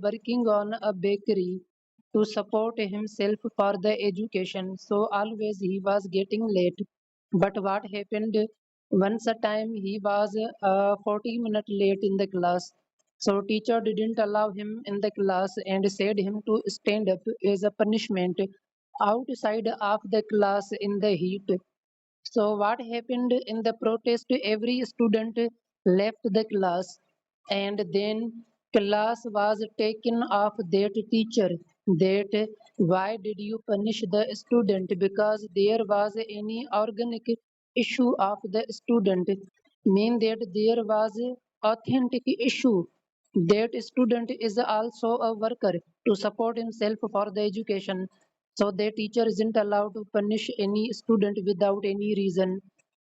working on a bakery to support himself for the education. So always he was getting late. But what happened once a time he was 40 minutes late in the class. So teacher didn't allow him in the class and said him to stand up as a punishment outside of the class in the heat. So what happened in the protest? Every student left the class, and then class was taken off that teacher. That why did you punish the student? Because there was any organic issue of the student, mean that there was authentic issue. That student is also a worker to support himself for the education. So the teacher isn't allowed to punish any student without any reason.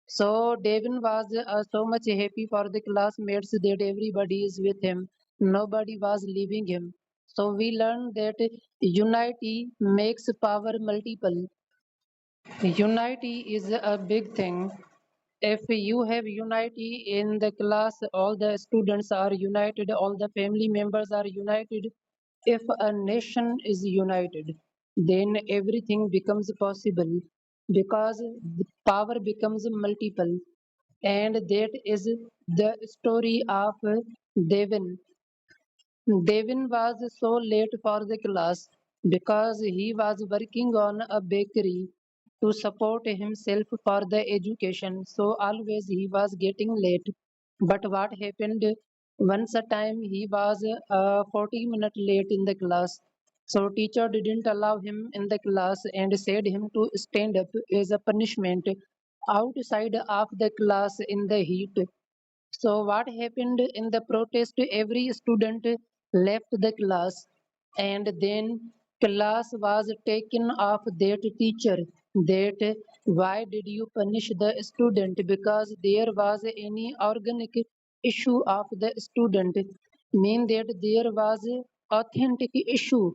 So Devin was so much happy for the classmates that everybody is with him. Nobody was leaving him. So we learned that unity makes power multiple. Unity is a big thing. If you have unity in the class, all the students are united, all the family members are united. If a nation is united, then everything becomes possible because the power becomes multiple. And that is the story of Devin. Devin was so late for the class because he was working on a bakery to support himself for the education. So always he was getting late. But what happened once a time he was 40 minutes late in the class. So teacher didn't allow him in the class and said him to stand up as a punishment outside of the class in the heat. So what happened in the protest? Every student left the class, and then class was taken off that teacher. That why did you punish the student? Because there was any organic issue of the student, mean that there was authentic issue.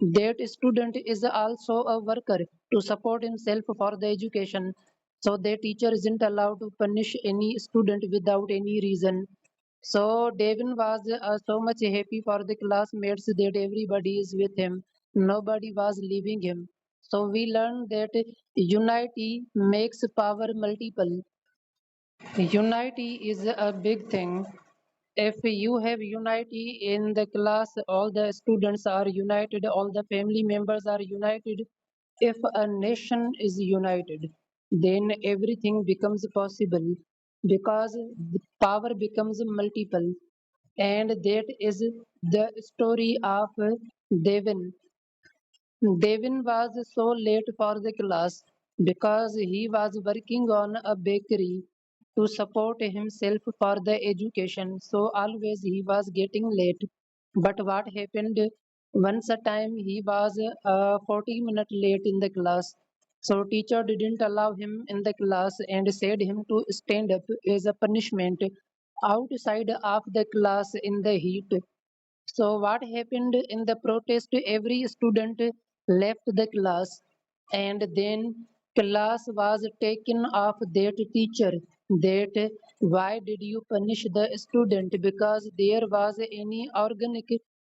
That student is also a worker to support himself for the education. So the teacher isn't allowed to punish any student without any reason. So Devin was so much happy for the classmates that everybody is with him. Nobody was leaving him. So we learned that unity makes power multiple. Unity is a big thing. If you have unity in the class, all the students are united, all the family members are united. If a nation is united, then everything becomes possible because the power becomes multiple. And that is the story of Devin. Devin was so late for the class because he was working on a bakery to support himself for the education. So always he was getting late. But what happened once a time he was 40 minutes late in the class. So teacher didn't allow him in the class and said him to stand up as a punishment outside of the class in the heat. So what happened in the protest? Every student left the class, and then class was taken off that teacher. That why did you punish the student? Because there was any organic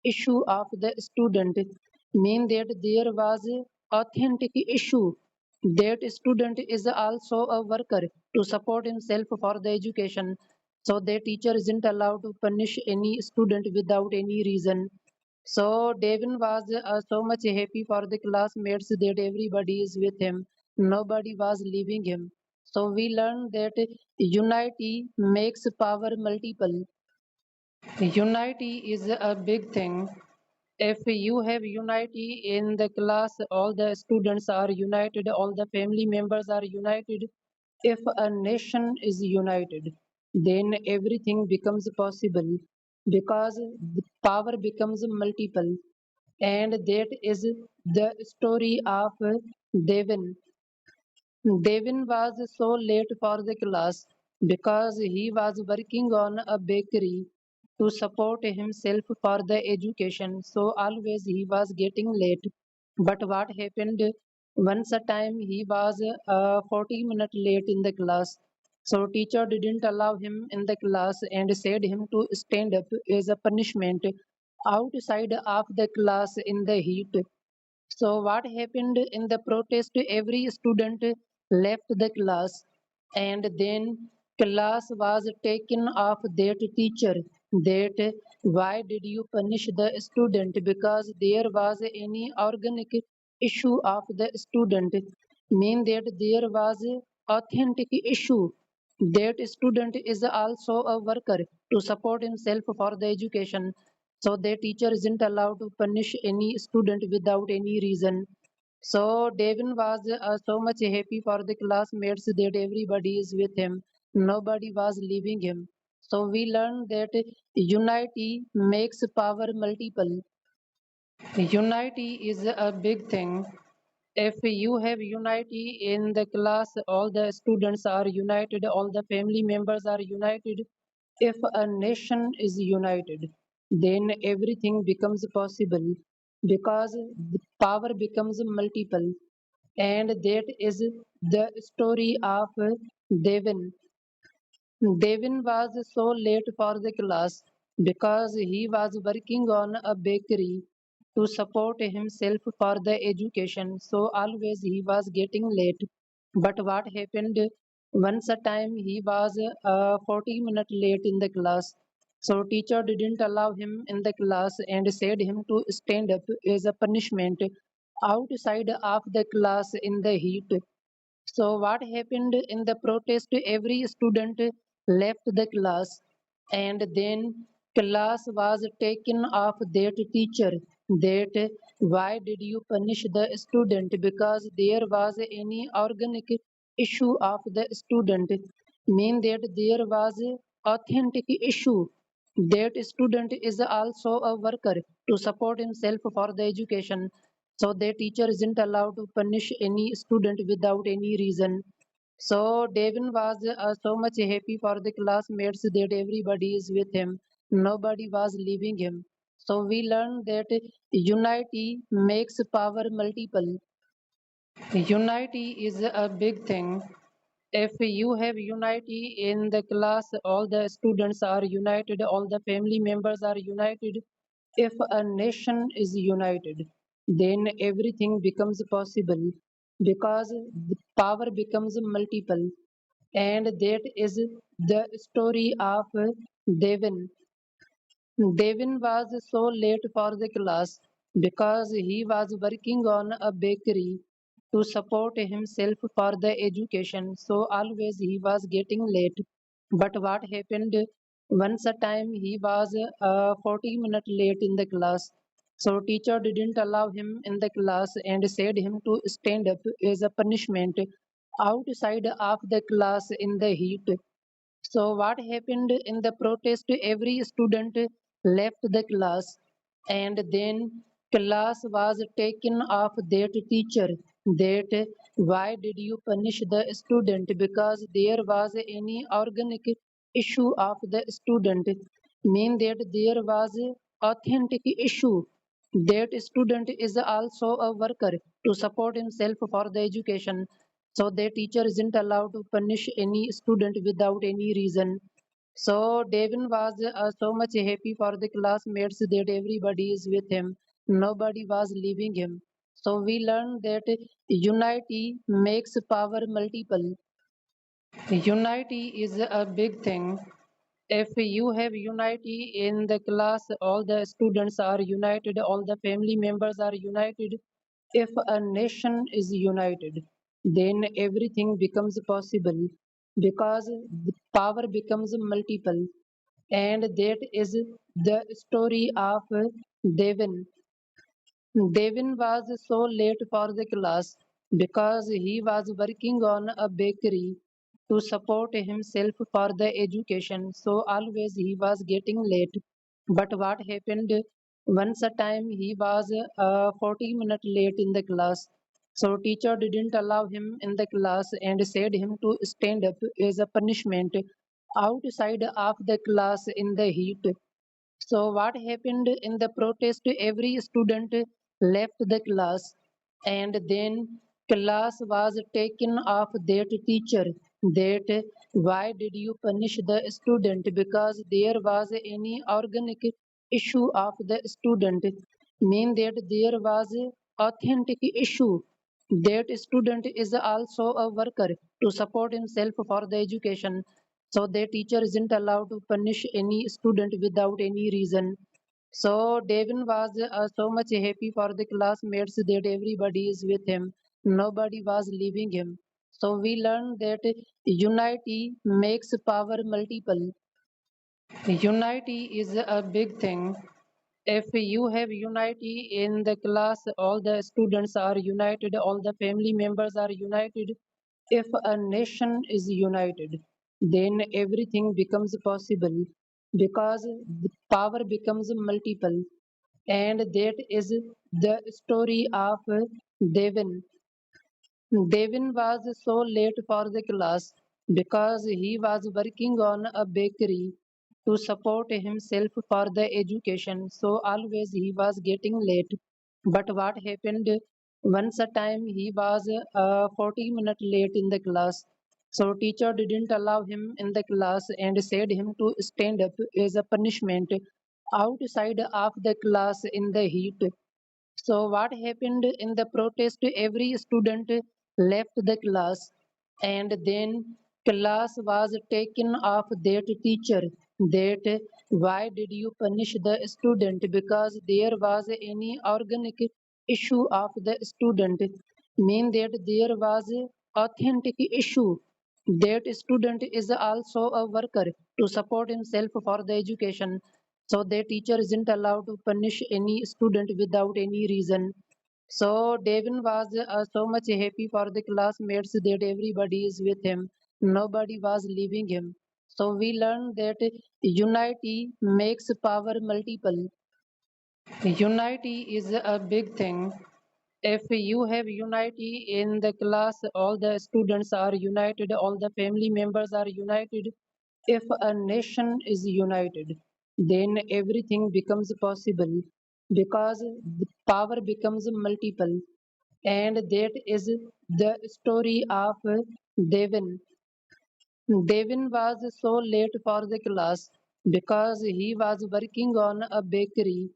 issue of the student, mean that there was authentic issue. That student is also a worker to support himself for the education. So the teacher isn't allowed to punish any student without any reason. So Devin was so much happy for the classmates that everybody is with him. Nobody was leaving him. So we learned that unity makes power multiple. Unity is a big thing. If you have unity in the class, all the students are united, all the family members are united. If a nation is united, then everything becomes possible because the power becomes multiple. And that is the story of Devin. Devin was so late for the class because he was working on a bakery to support himself for the education. So always he was getting late. But what happened once a time he was 40 minutes late in the class. So teacher didn't allow him in the class and said him to stand up as a punishment outside of the class in the heat. So what happened in the protest? Every student left the class, and then class was taken off that teacher. That why did you punish the student? Because there was any organic issue of the student. Mean that there was authentic issue. That student is also a worker to support himself for the education. So the teacher isn't allowed to punish any student without any reason. So Devin was so much happy for the classmates that everybody is with him. Nobody was leaving him. So we learned that unity makes power multiple. Unity is a big thing. If you have unity in the class, all the students are united, all the family members are united. If a nation is united, then everything becomes possible because the power becomes multiple. And that is the story of Devin. Devin was so late for the class because he was working on a bakery to support himself for the education. So always he was getting late. But what happened once a time he was 40 minutes late in the class. So teacher didn't allow him in the class and said him to stand up as a punishment outside of the class in the heat. So what happened in the protest? Every student left the class, and then class was taken off that teacher. That why did you punish the student? Because there was any organic issue of the student. Mean that there was authentic issue. That student is also a worker to support himself for the education. So the teacher isn't allowed to punish any student without any reason. So Devin was so much happy for the classmates that everybody is with him. Nobody was leaving him. So we learned that unity makes power multiple. Unity is a big thing. If you have unity in the class, all the students are united, all the family members are united. If a nation is united, then everything becomes possible because the power becomes multiple. And that is the story of Devin. Devin was so late for the class because he was working on a bakery to support himself for the education. So always he was getting late. But what happened once a time he was 40 minutes late in the class. So teacher didn't allow him in the class and said him to stand up as a punishment outside of the class in the heat. So what happened in the protest? Every student left the class, and then class was taken off that teacher. That why did you punish the student? Because there was any organic issue of the student. Mean that there was authentic issue. That student is also a worker to support himself for the education. So the teacher isn't allowed to punish any student without any reason. So Devin was so much happy for the classmates that everybody is with him. Nobody was leaving him. So we learned that unity makes power multiple. Unity is a big thing. If you have unity in the class, all the students are united, all the family members are united. If a nation is united, then everything becomes possible because the power becomes multiple. And that is the story of Devin. Devin was so late for the class because he was working on a bakery to support himself for the education. So always he was getting late. But what happened once a time he was 40 minutes late in the class. So teacher didn't allow him in the class and said him to stand up as a punishment outside of the class in the heat. So what happened in the protest? Every student left the class, and then class was taken off that teacher. That why did you punish the student? Because there was any organic issue of the student mean that there was authentic issue that student is also a worker to support himself for the education, so the teacher isn't allowed to punish any student without any reason. So Devin was so much happy for the classmates that everybody is with him, nobody was leaving him. So we learned that unity makes power multiple. Unity is a big thing. If you have unity in the class, all the students are united, all the family members are united. If a nation is united, then everything becomes possible because the power becomes multiple. And that is the story of Devin. Devin was so late for the class because he was working on a bakery to support himself for the education. So always he was getting late. But what happened once a time he was 40 minutes late in the class. So teacher didn't allow him in the class and said him to stand up as a punishment outside of the class in the heat. So what happened in the protest? Every student left the class, and then class was taken off that teacher. That why did you punish the student? Because there was any organic issue of the student. Mean that there was authentic issue. That student is also a worker to support himself for the education, so the teacher isn't allowed to punish any student without any reason. So Devin was so much happy for the classmates that everybody is with him, nobody was leaving him. So we learned that unity makes power multiple. Unity is a big thing. If you have unity in the class, all the students are united, all the family members are united. If a nation is united, then everything becomes possible because the power becomes multiple. And that is the story of Devin. Devin was so late for the class because he was working on a bakery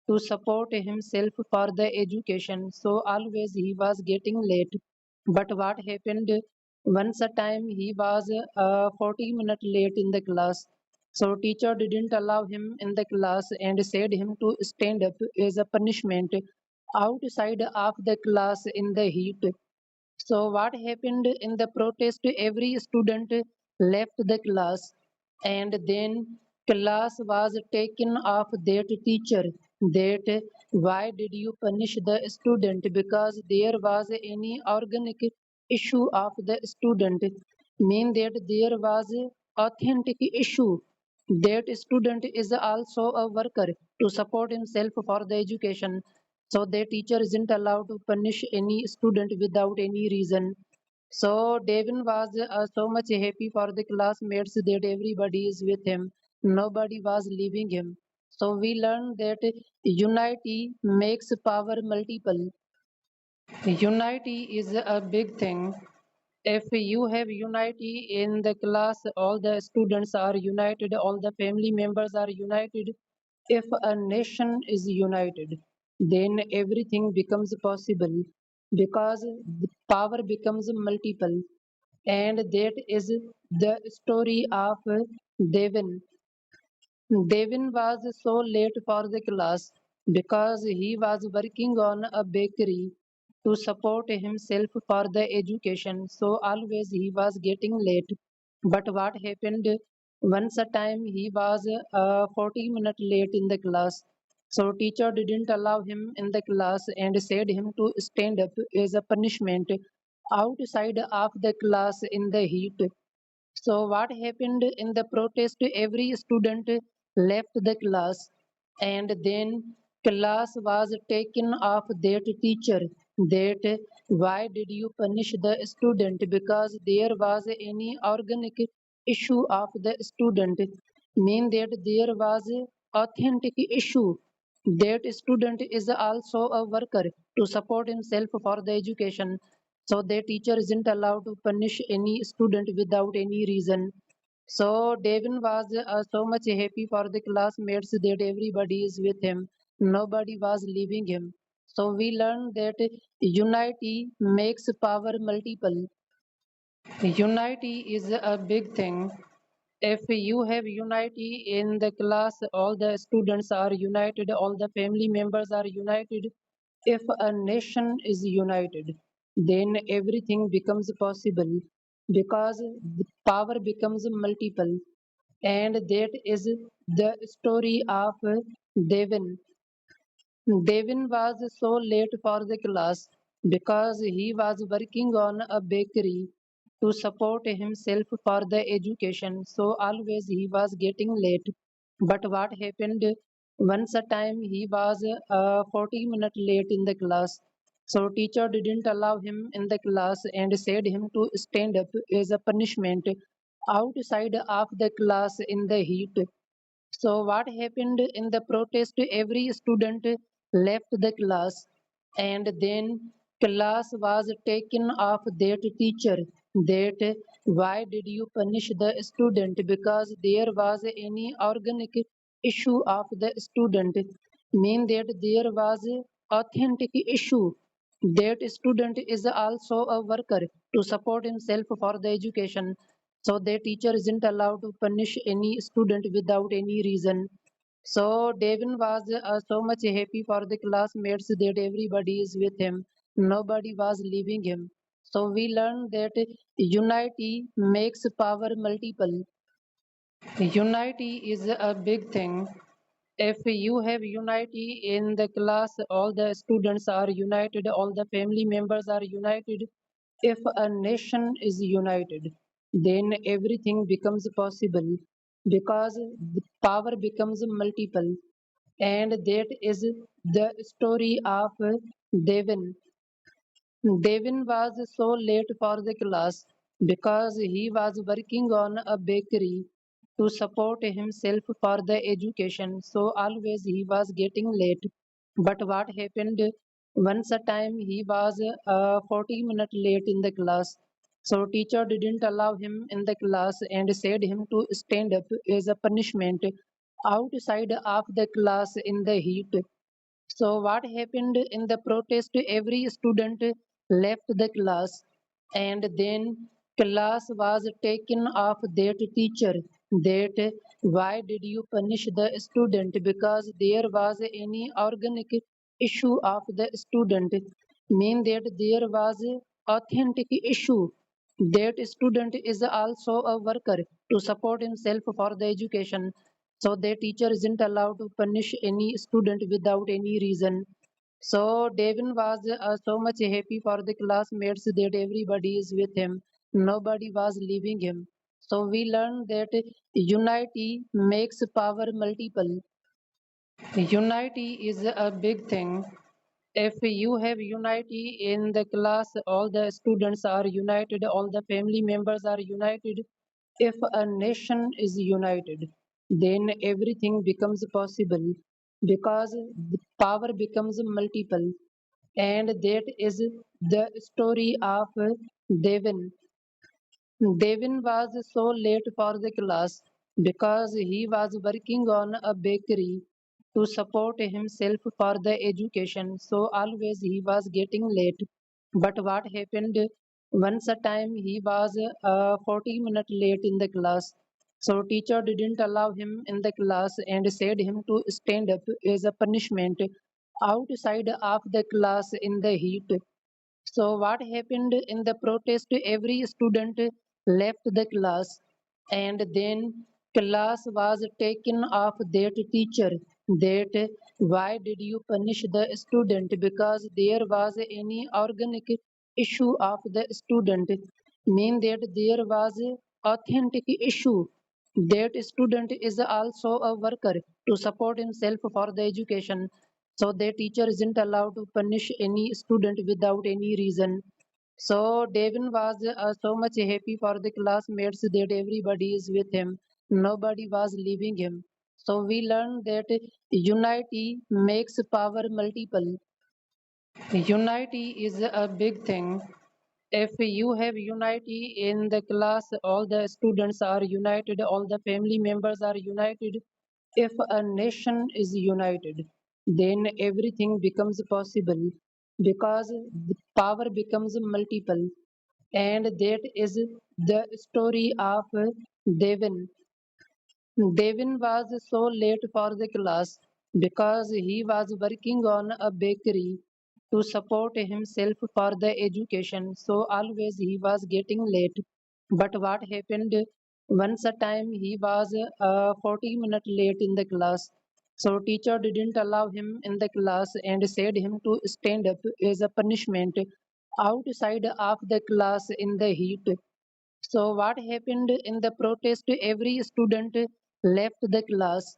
to support himself for the education. So always he was getting late. But what happened once a time he was 40 minutes late in the class. So teacher didn't allow him in the class and said him to stand up as a punishment outside of the class in the heat. So what happened in the protest? Every student left the class, and then class was taken off that teacher. That why did you punish the student? Because there was any organic issue of the student. Mean that there was authentic issue. That student is also a worker to support himself for the education, so the teacher isn't allowed to punish any student without any reason. So Devin was so much happy for the classmates that everybody is with him, nobody was leaving him. So we learned that unity makes power multiple. Unity is a big thing. If you have unity in the class, all the students are united, all the family members are united. If a nation is united, then everything becomes possible because the power becomes multiple. And that is the story of Devin. Devin was so late for the class because he was working on a bakery to support himself for the education. So always he was getting late. But what happened once a time he was 40 minutes late in the class. So teacher didn't allow him in the class and said him to stand up as a punishment outside of the class in the heat. So what happened in the protest? Every student left the class, and then class was taken off that teacher. That why did you punish the student? Because there was any organic issue of the student. Mean that there was authentic issue. That student is also a worker to support himself for the education, so the teacher isn't allowed to punish any student without any reason. So Devin was so much happy for the classmates that everybody is with him. Nobody was leaving him. So we learned that unity makes power multiple. Unity is a big thing. If you have unity in the class, all the students are united, all the family members are united. If a nation is united, then everything becomes possible because the power becomes multiple. And that is the story of Devin. Devin was so late for the class because he was working on a bakery to support himself for the education. So always he was getting late. But what happened once a time he was 40 minutes late in the class. So teacher didn't allow him in the class and said him to stand up as a punishment outside of the class in the heat. So what happened in the protest? Every student left the class, and then class was taken off that teacher. That why did you punish the student? Because there was any organic issue of the student. Mean that there was authentic issue. That student is also a worker to support himself for the education. So the teacher isn't allowed to punish any student without any reason. So Devin was so much happy for the classmates that everybody is with him. Nobody was leaving him. So we learned that unity makes power multiple. Unity is a big thing. If you have unity in the class, all the students are united, all the family members are united. If a nation is united, then everything becomes possible because the power becomes multiple. And that is the story of Devin. Devin was so late for the class because he was working on a bakery to support himself for the education. So always he was getting late. But what happened once a time he was 40 minutes late in the class. So teacher didn't allow him in the class and said him to stand up as a punishment outside of the class in the heat. So what happened in the protest? Every student left the class, and then class was taken off that teacher. That why did you punish the student? Because there was any organic issue of the student. Mean that there was authentic issue. That student is also a worker to support himself for the education. So the teacher isn't allowed to punish any student without any reason. So Devin was so much happy for the classmates that everybody is with him. Nobody was leaving him. So we learned that unity makes power multiple. Unity is a big thing. If you have unity in the class, all the students are united, all the family members are united. If a nation is united, then everything becomes possible because the power becomes multiple. And that is the story of Devin. Devin was so late for the class because he was working on a bakery to support himself for the education. So always he was getting late. But what happened once a time he was 40 minutes late in the class. So teacher didn't allow him in the class and said him to stand up as a punishment outside of the class in the heat. So what happened in the protest? Every student left the class, and then class was taken off that teacher. That why did you punish the student? Because there was any organic issue of the student. Mean that there was authentic issue. That student is also a worker to support himself for the education. So the teacher isn't allowed to punish any student without any reason. So Devin was so much happy for the classmates that everybody is with him. Nobody was leaving him. So we learned that unity makes power multiple. Unity is a big thing. If you have unity in the class, all the students are united, all the family members are united. If a nation is united, then everything becomes possible because the power becomes multiple. And that is the story of Devin. Devin was so late for the class because he was working on a bakery to support himself for the education. So always he was getting late. But what happened once a time he was 40 minutes late in the class. So teacher didn't allow him in the class and said him to stand up as a punishment outside of the class in the heat. So what happened in the protest? Every student left the class,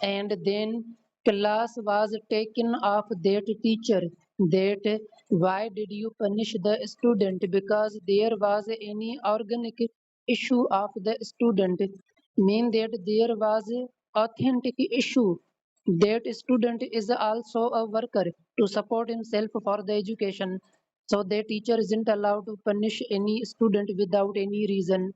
and then class was taken off that teacher. That why did you punish the student? Because there was any organic issue of the student. Mean that there was authentic issue. That student is also a worker to support himself for the education. So the teacher isn't allowed to punish any student without any reason.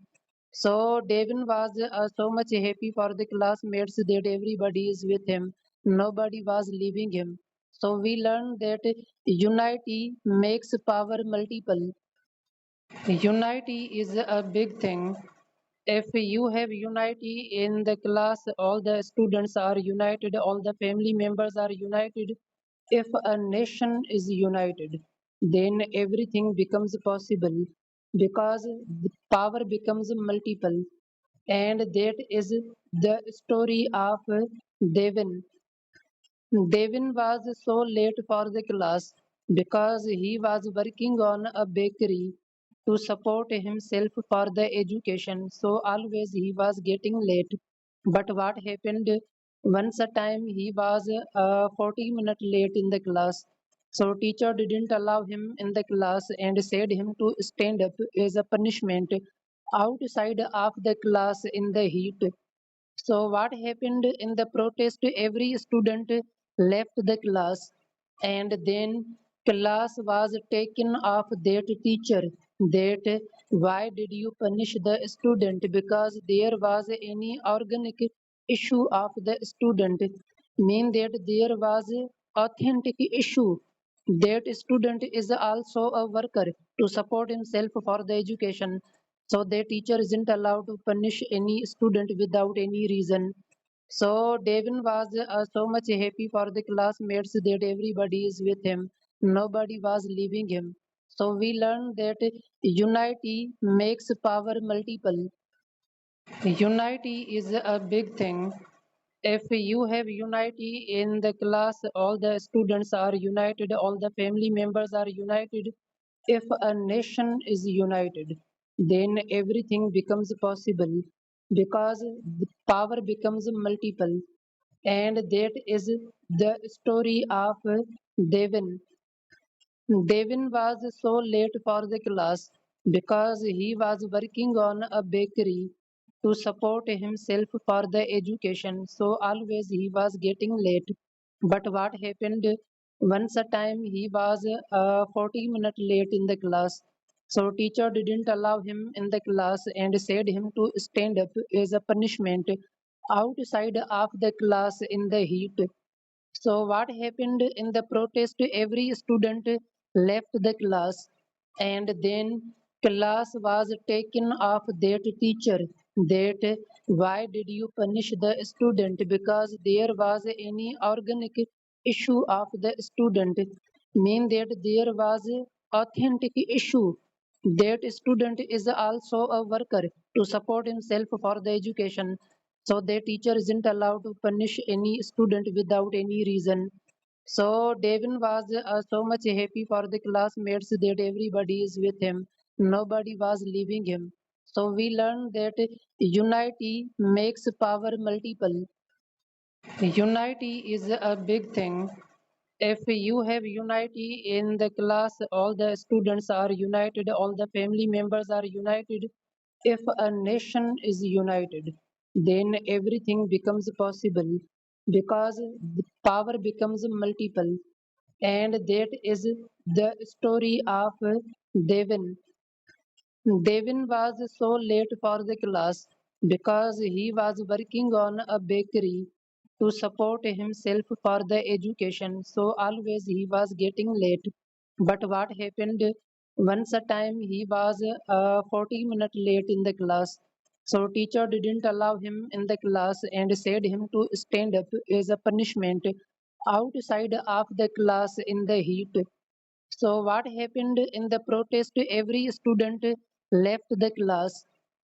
So Devin was so much happy for the classmates that everybody is with him. Nobody was leaving him. So we learned that unity makes power multiple. Unity is a big thing. If you have unity in the class, all the students are united, all the family members are united. If a nation is united, then everything becomes possible because the power becomes multiple. And that is the story of Devin. Devin was so late for the class because he was working on a bakery to support himself for the education. So always he was getting late. But what happened once a time he was 40 minutes late in the class. So teacher didn't allow him in the class and said him to stand up as a punishment outside of the class in the heat. So what happened in the protest? Every student left the class, and then class was taken off that teacher. That why did you punish the student? Because there was any organic issue of the student. Mean that there was authentic issue. That student is also a worker to support himself for the education. So the teacher isn't allowed to punish any student without any reason. So Devin was so much happy for the classmates that everybody is with him. Nobody was leaving him. So we learned that unity makes power multiple. Unity is a big thing. If you have unity in the class, all the students are united, all the family members are united. If a nation is united, then everything becomes possible because the power becomes multiple. And that is the story of Devin. Devin was so late for the class because he was working on a bakery to support himself for the education. So always he was getting late. But what happened once a time he was 40 minutes late in the class. So teacher didn't allow him in the class and said him to stand up as a punishment outside of the class in the heat. So what happened in the protest? Every student left the class, and then class was taken off that teacher. That why did you punish the student? Because there was any organic issue of the student. Mean that there was authentic issue. That student is also a worker to support himself for the education. So the teacher isn't allowed to punish any student without any reason. So Devin was so much happy for the classmates that everybody is with him. Nobody was leaving him. So we learned that unity makes power multiple. Unity is a big thing. If you have unity in the class, all the students are united, all the family members are united. If a nation is united, then everything becomes possible because the power becomes multiple. And that is the story of Devin. Devin was so late for the class because he was working on a bakery to support himself for the education. So always he was getting late. But what happened once a time he was 40 minutes late in the class. So teacher didn't allow him in the class and said him to stand up as a punishment outside of the class in the heat. So what happened in the protest? Every student left the class,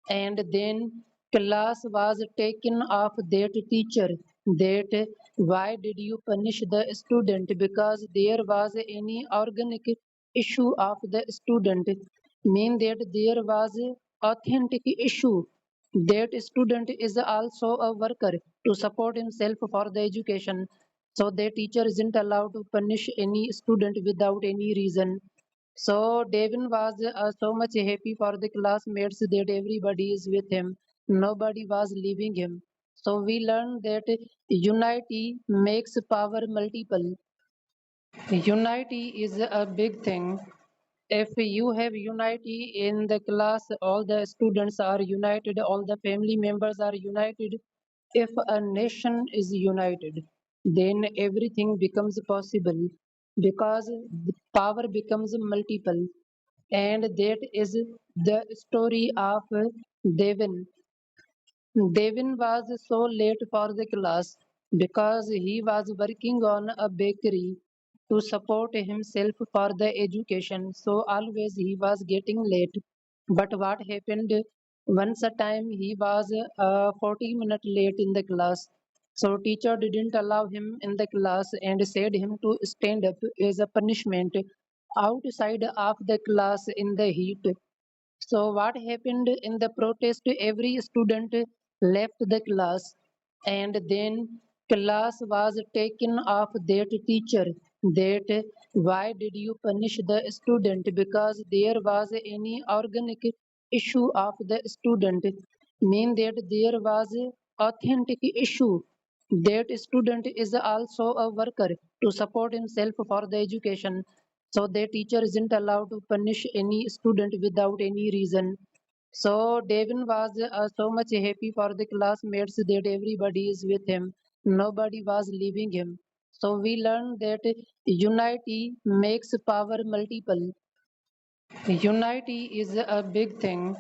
and then class was taken off that teacher. That why did you punish the student? Because there was any organic issue of the student. Mean that there was authentic issue. That student is also a worker to support himself for the education. So the teacher isn't allowed to punish any student without any reason. So Devin was so much happy for the classmates that everybody is with him. Nobody was leaving him. So we learned that unity makes power multiple. Unity is a big thing. If you have unity in the class, all the students are united, all the family members are united. If a nation is united, then everything becomes possible because the power becomes multiple. And that is the story of Devin. Devin was so late for the class because he was working on a bakery to support himself for the education. So always he was getting late. But what happened once a time he was 40 minutes late in the class. So teacher didn't allow him in the class and said him to stand up as a punishment outside of the class in the heat. So what happened in the protest? Every student left the class, and then class was taken off that teacher. That why did you punish the student? Because there was any organic issue of the student. Mean that there was authentic issue. That student is also a worker to support himself for the education. So the teacher isn't allowed to punish any student without any reason. So Devin was so much happy for the classmates that everybody is with him. Nobody was leaving him. So we learned that unity makes power multiple. Unity is a big thing.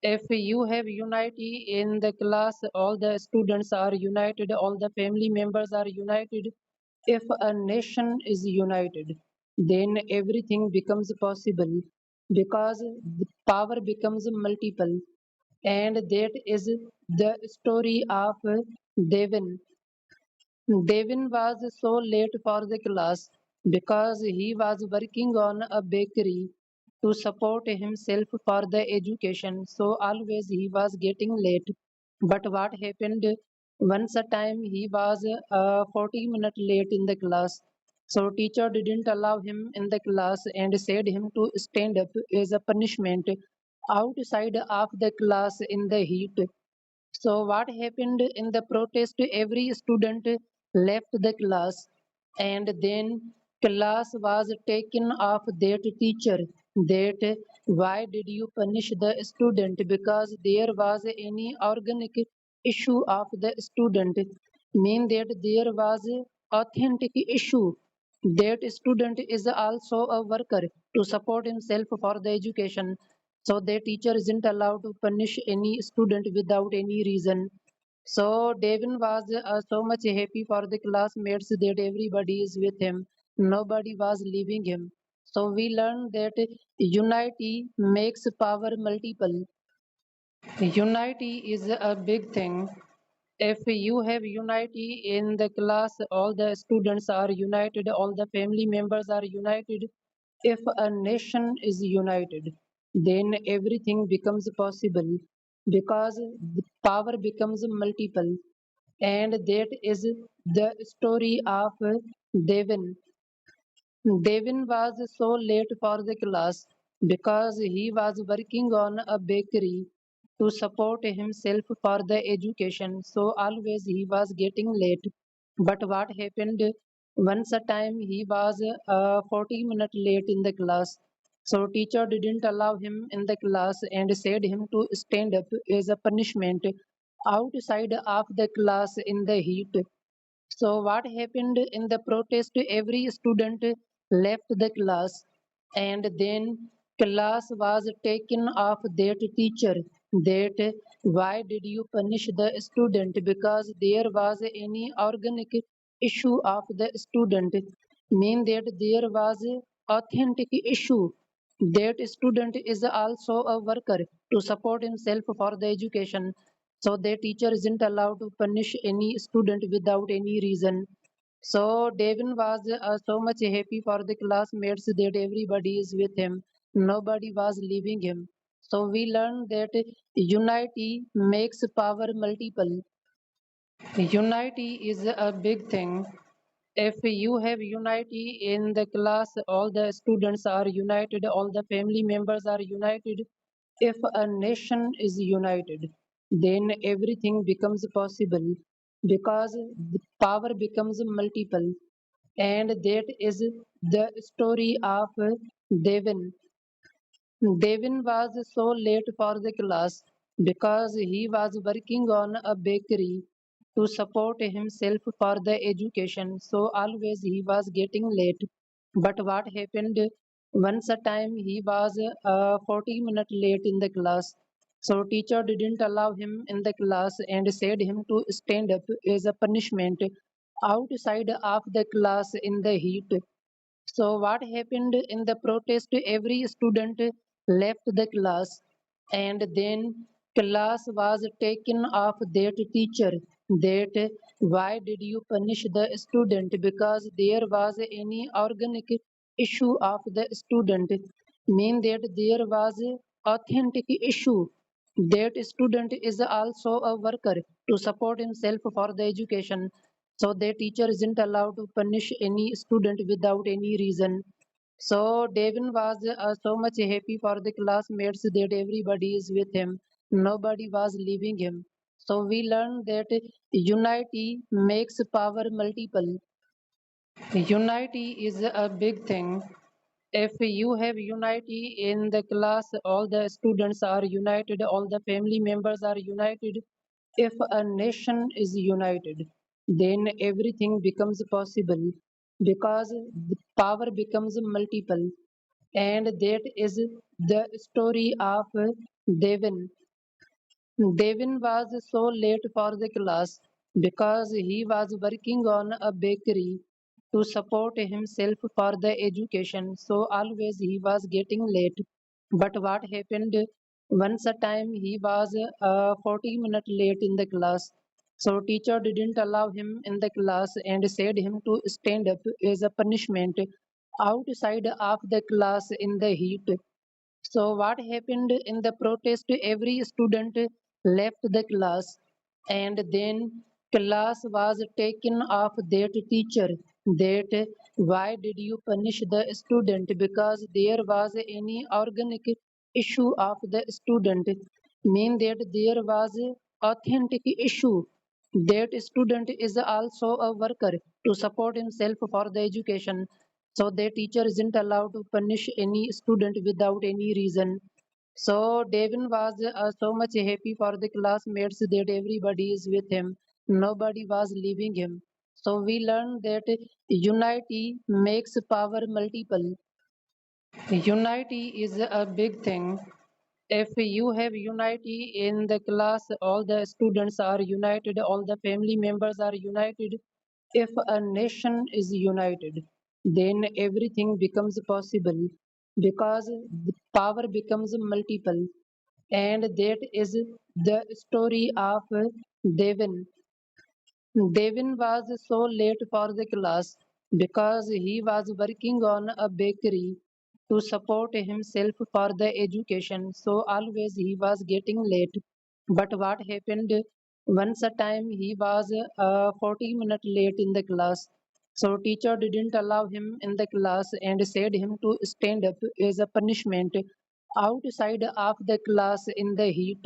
If you have unity in the class, all the students are united, all the family members are united. If a nation is united, then everything becomes possible because the power becomes multiple. And that is the story of Devin. Devin was so late for the class because he was working on a bakery to support himself for the education. So always he was getting late. But what happened once a time he was 40 minutes late in the class. So teacher didn't allow him in the class and said him to stand up as a punishment outside of the class in the heat. So what happened in the protest? Every student left the class, and then class was taken off that teacher. That why did you punish the student? Because there was any organic issue of the student. Mean that there was authentic issue. That student is also a worker to support himself for the education. So the teacher isn't allowed to punish any student without any reason. So Devin was so much happy for the classmates that everybody is with him. Nobody was leaving him. So we learned that unity makes power multiple. Unity is a big thing. If you have unity in the class, all the students are united, all the family members are united. If a nation is united, then everything becomes possible because the power becomes multiple. And that is the story of Devin. Devin was so late for the class because he was working on a bakery to support himself for the education. So always he was getting late. But what happened once a time he was 40 minutes late in the class. So teacher didn't allow him in the class and said him to stand up as a punishment outside of the class in the heat. So what happened in the protest? Every student left the class and then class was taken off that teacher. That why did you punish the student? Because there was any organic issue of the student. Mean that there was authentic issue. That student is also a worker to support himself for the education. So the teacher isn't allowed to punish any student without any reason. So Devin was so much happy for the classmates that everybody is with him. Nobody was leaving him. So we learned that unity makes power multiple. Unity is a big thing. If you have unity in the class, all the students are united, all the family members are united. If a nation is united, then everything becomes possible because the power becomes multiple. And that is the story of Devin. Devin was so late for the class because he was working on a bakery to support himself for the education. So always he was getting late. But what happened once a time he was 40 minutes late in the class. So teacher didn't allow him in the class and said him to stand up as a punishment outside of the class in the heat. So what happened in the protest? Every student left the class and then class was taken off that teacher. That why did you punish the student? Because there was any organic issue of the student. Mean that there was authentic issue. That student is also a worker to support himself for the education. So the teacher isn't allowed to punish any student without any reason. So Devin was so much happy for the classmates that everybody is with him. Nobody was leaving him. So we learned that unity makes power multiple. Unity is a big thing. If you have unity in the class, all the students are united, all the family members are united. If a nation is united, then everything becomes possible because the power becomes multiple. And that is the story of Devin. Devin was so late for the class because he was working on a bakery to support himself for the education. So always he was getting late. But what happened once a time he was 40 minutes late in the class. So teacher didn't allow him in the class and said him to stand up as a punishment outside of the class in the heat. So what happened in the protest? Every student left the class and then class was taken off that teacher. That why did you punish the student? Because there was any organic issue of the student. Mean that there was authentic issue. That student is also a worker to support himself for the education. So the teacher isn't allowed to punish any student without any reason. So Devin was so much happy for the classmates that everybody is with him. Nobody was leaving him. So we learned that unity makes power multiple. Unity is a big thing. If you have unity in the class, all the students are united, all the family members are united. If a nation is united, then everything becomes possible because the power becomes multiple. And that is the story of Devin. Devin was so late for the class because he was working on a bakery to support himself for the education. So always he was getting late. But what happened once a time he was 40 minutes late in the class. So teacher didn't allow him in the class and said him to stand up as a punishment outside of the class in the heat.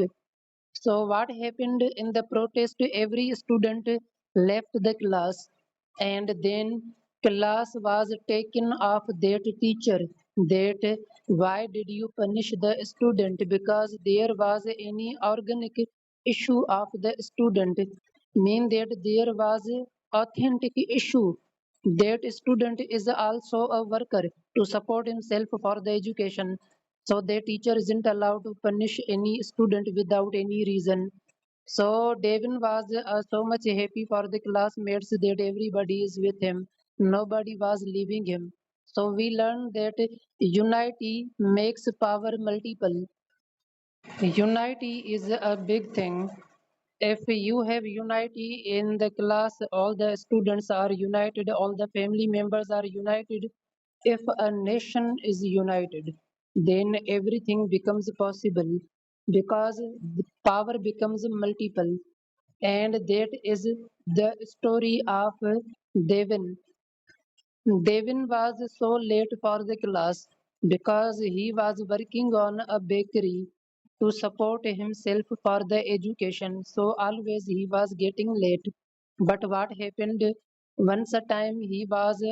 So what happened in the protest? Every student left the class and then class was taken off that teacher. That Why did you punish the student? Because there was any organic issue of the student. Mean that there was authentic issue. That student is also a worker to support himself for the education. So the teacher isn't allowed to punish any student without any reason. So Devin was so much happy for the classmates that everybody is with him. Nobody was leaving him. So we learned that unity makes power multiple. Unity is a big thing. If you have unity in the class, all the students are united, all the family members are united. If a nation is united, then everything becomes possible because the power becomes multiple. And that is the story of Devin. Devin was so late for the class because he was working on a bakery to support himself for the education. So always he was getting late. But what happened once a time he was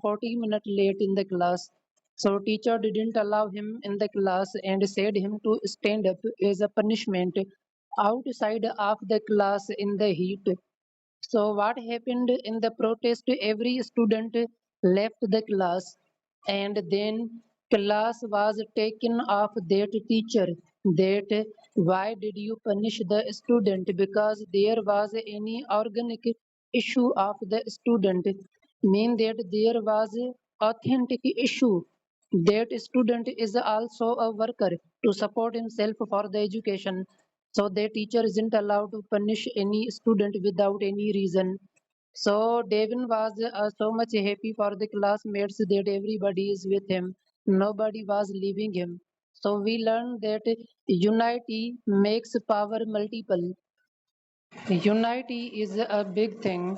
40 minutes late in the class. So teacher didn't allow him in the class and said him to stand up as a punishment outside of the class in the heat. So what happened in the protest? Every student left the class, and then class was taken off that teacher. That why did you punish the student? Because there was any organic issue of the student. Mean that there was authentic issue. That student is also a worker to support himself for the education. So the teacher isn't allowed to punish any student without any reason. So Devin was so much happy for the classmates that everybody is with him. Nobody was leaving him. So we learned that unity makes power multiple. Unity is a big thing.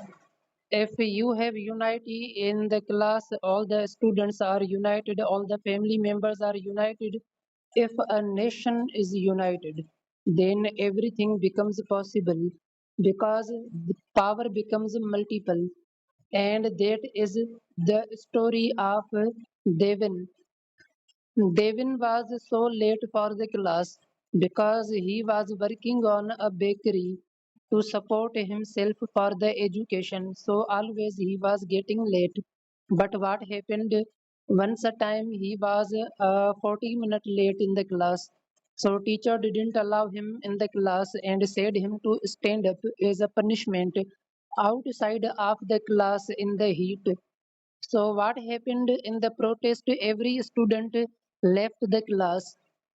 If you have unity in the class, all the students are united, all the family members are united. If a nation is united, then everything becomes possible because the power becomes multiple. And that is the story of Devin. Devin was so late for the class because he was working on a bakery to support himself for the education. So always he was getting late. But what happened once a time he was 40 minutes late in the class. So teacher didn't allow him in the class and said him to stand up as a punishment outside of the class in the heat. So what happened in the protest? Every student left the class,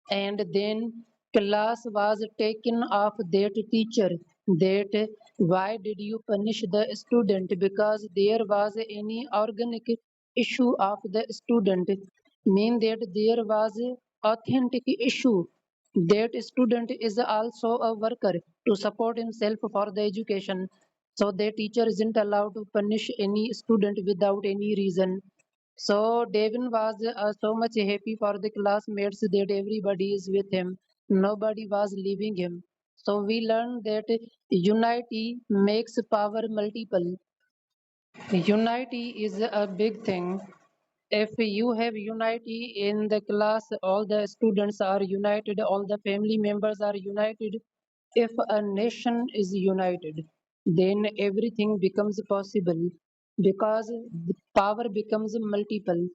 and then class was taken off that teacher. That why did you punish the student? Because there was any organic issue of the student. Mean that there was authentic issue. That student is also a worker to support himself for the education. So the teacher isn't allowed to punish any student without any reason. So Devin was so much happy for the classmates that everybody is with him. Nobody was leaving him. So we learned that unity makes power multiple. Unity is a big thing. If you have unity in the class, all the students are united, all the family members are united. If a nation is united, then everything becomes possible because the power becomes multiple.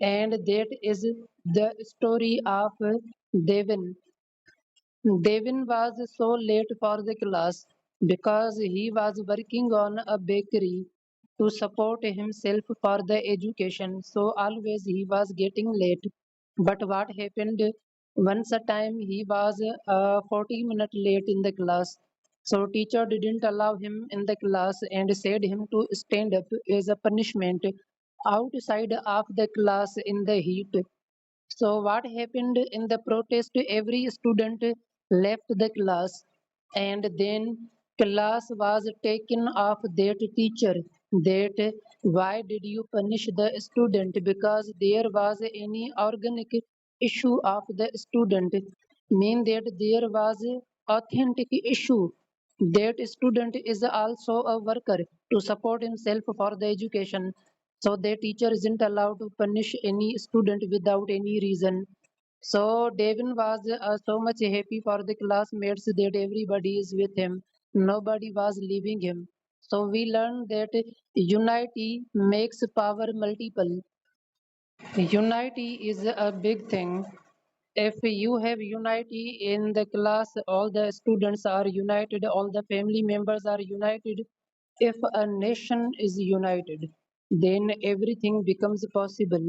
And that is the story of Devin. Devin was so late for the class because he was working on a bakery to support himself for the education. So always he was getting late. But what happened once a time he was 40 minutes late in the class. So teacher didn't allow him in the class and said him to stand up as a punishment outside of the class in the heat. So what happened in the protest? Every student left the class, and then class was taken off that teacher. That why did you punish the student? Because there was any organic issue of the student. Mean that there was authentic issue. That student is also a worker to support himself for the education. So their teacher isn't allowed to punish any student without any reason. So Devin was so much happy for the classmates that everybody is with him. Nobody was leaving him. So we learned that unity makes power multiple. Unity is a big thing. If you have unity in the class, all the students are united, all the family members are united. If a nation is united, then everything becomes possible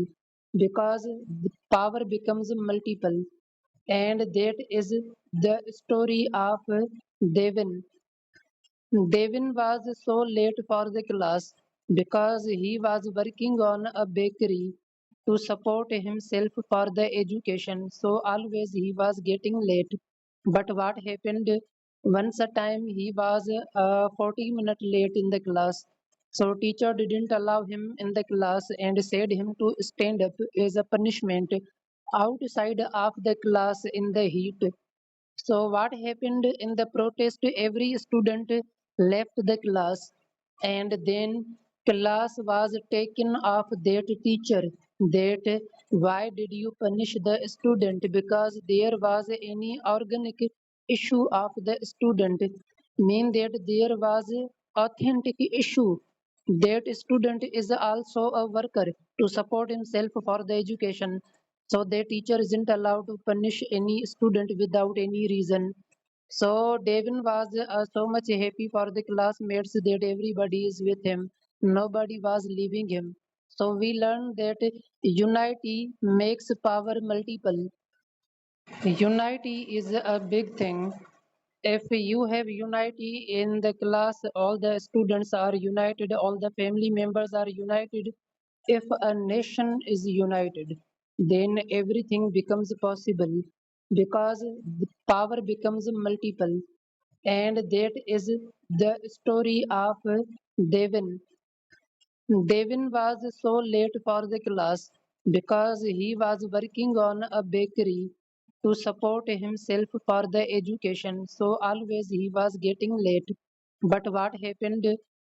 because the power becomes multiple. And that is the story of Devin. Devin was so late for the class because he was working on a bakery to support himself for the education. So always he was getting late. But what happened once a time he was 40 minutes late in the class. So teacher didn't allow him in the class and said him to stand up as a punishment outside of the class in the heat. So what happened in the protest? Every student left the class, and then class was taken off that teacher. That why did you punish the student? Because there was any organic issue of the student. Mean that there was authentic issue. That student is also a worker to support himself for the education. So the teacher isn't allowed to punish any student without any reason. So Devin was so much happy for the classmates that everybody is with him. Nobody was leaving him. So we learned that unity makes power multiple. Unity is a big thing. If you have unity in the class, all the students are united, all the family members are united. If a nation is united, then everything becomes possible because the power becomes multiple. And that is the story of Devin. Devin was so late for the class because he was working on a bakery to support himself for the education. So always he was getting late. But what happened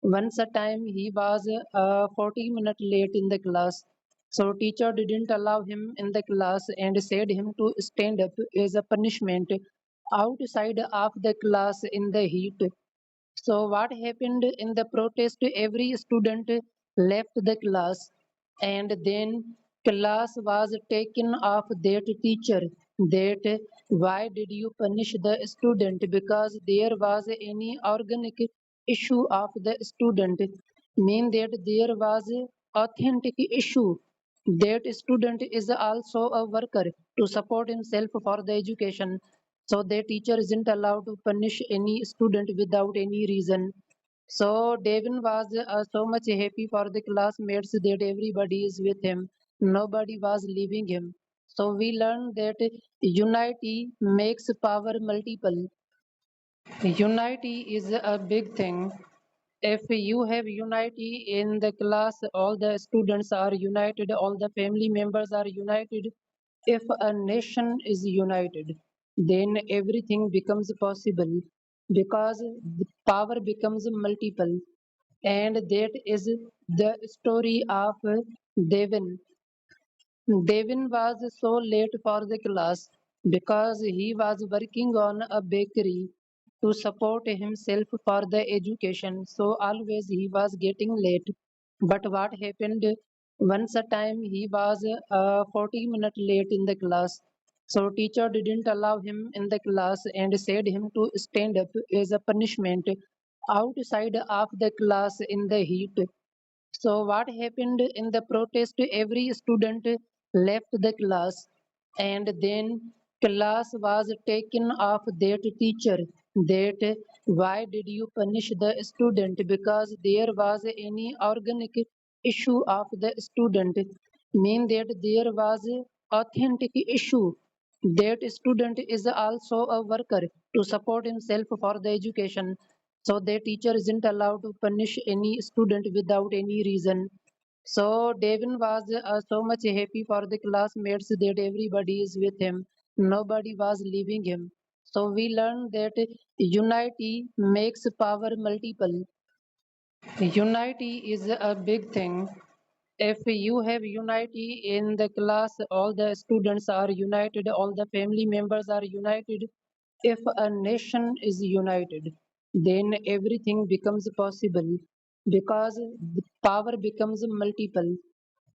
once a time he was 40 minutes late in the class. So teacher didn't allow him in the class and said him to stand up as a punishment outside of the class in the heat. So what happened in the protest? Every student left the class, and then class was taken off that teacher. That why did you punish the student? Because there was any organic issue of the student. Mean that there was authentic issue. That student is also a worker to support himself for the education. So the teacher isn't allowed to punish any student without any reason. So Devin was so much happy for the classmates that everybody is with him. Nobody was leaving him. So we learned that unity makes power multiple. Unity is a big thing. If you have unity in the class, all the students are united, all the family members are united. If a nation is united, then everything becomes possible because the power becomes multiple. And that is the story of Devin. Devin was so late for the class because he was working on a bakery to support himself for the education. So always he was getting late. But what happened once a time he was 40 minutes late in the class. So teacher didn't allow him in the class and said him to stand up as a punishment outside of the class in the heat. So what happened in the protest? Every student left the class, and then class was taken off that teacher. That why did you punish the student? Because there was any organic issue of the student. Mean that there was authentic issue. That student is also a worker to support himself for the education. So the teacher isn't allowed to punish any student without any reason. So Devin was so much happy for the classmates that everybody is with him. Nobody was leaving him. So we learned that unity makes power multiple. Unity is a big thing. If you have unity in the class, all the students are united, all the family members are united. If a nation is united, then everything becomes possible because the power becomes multiple.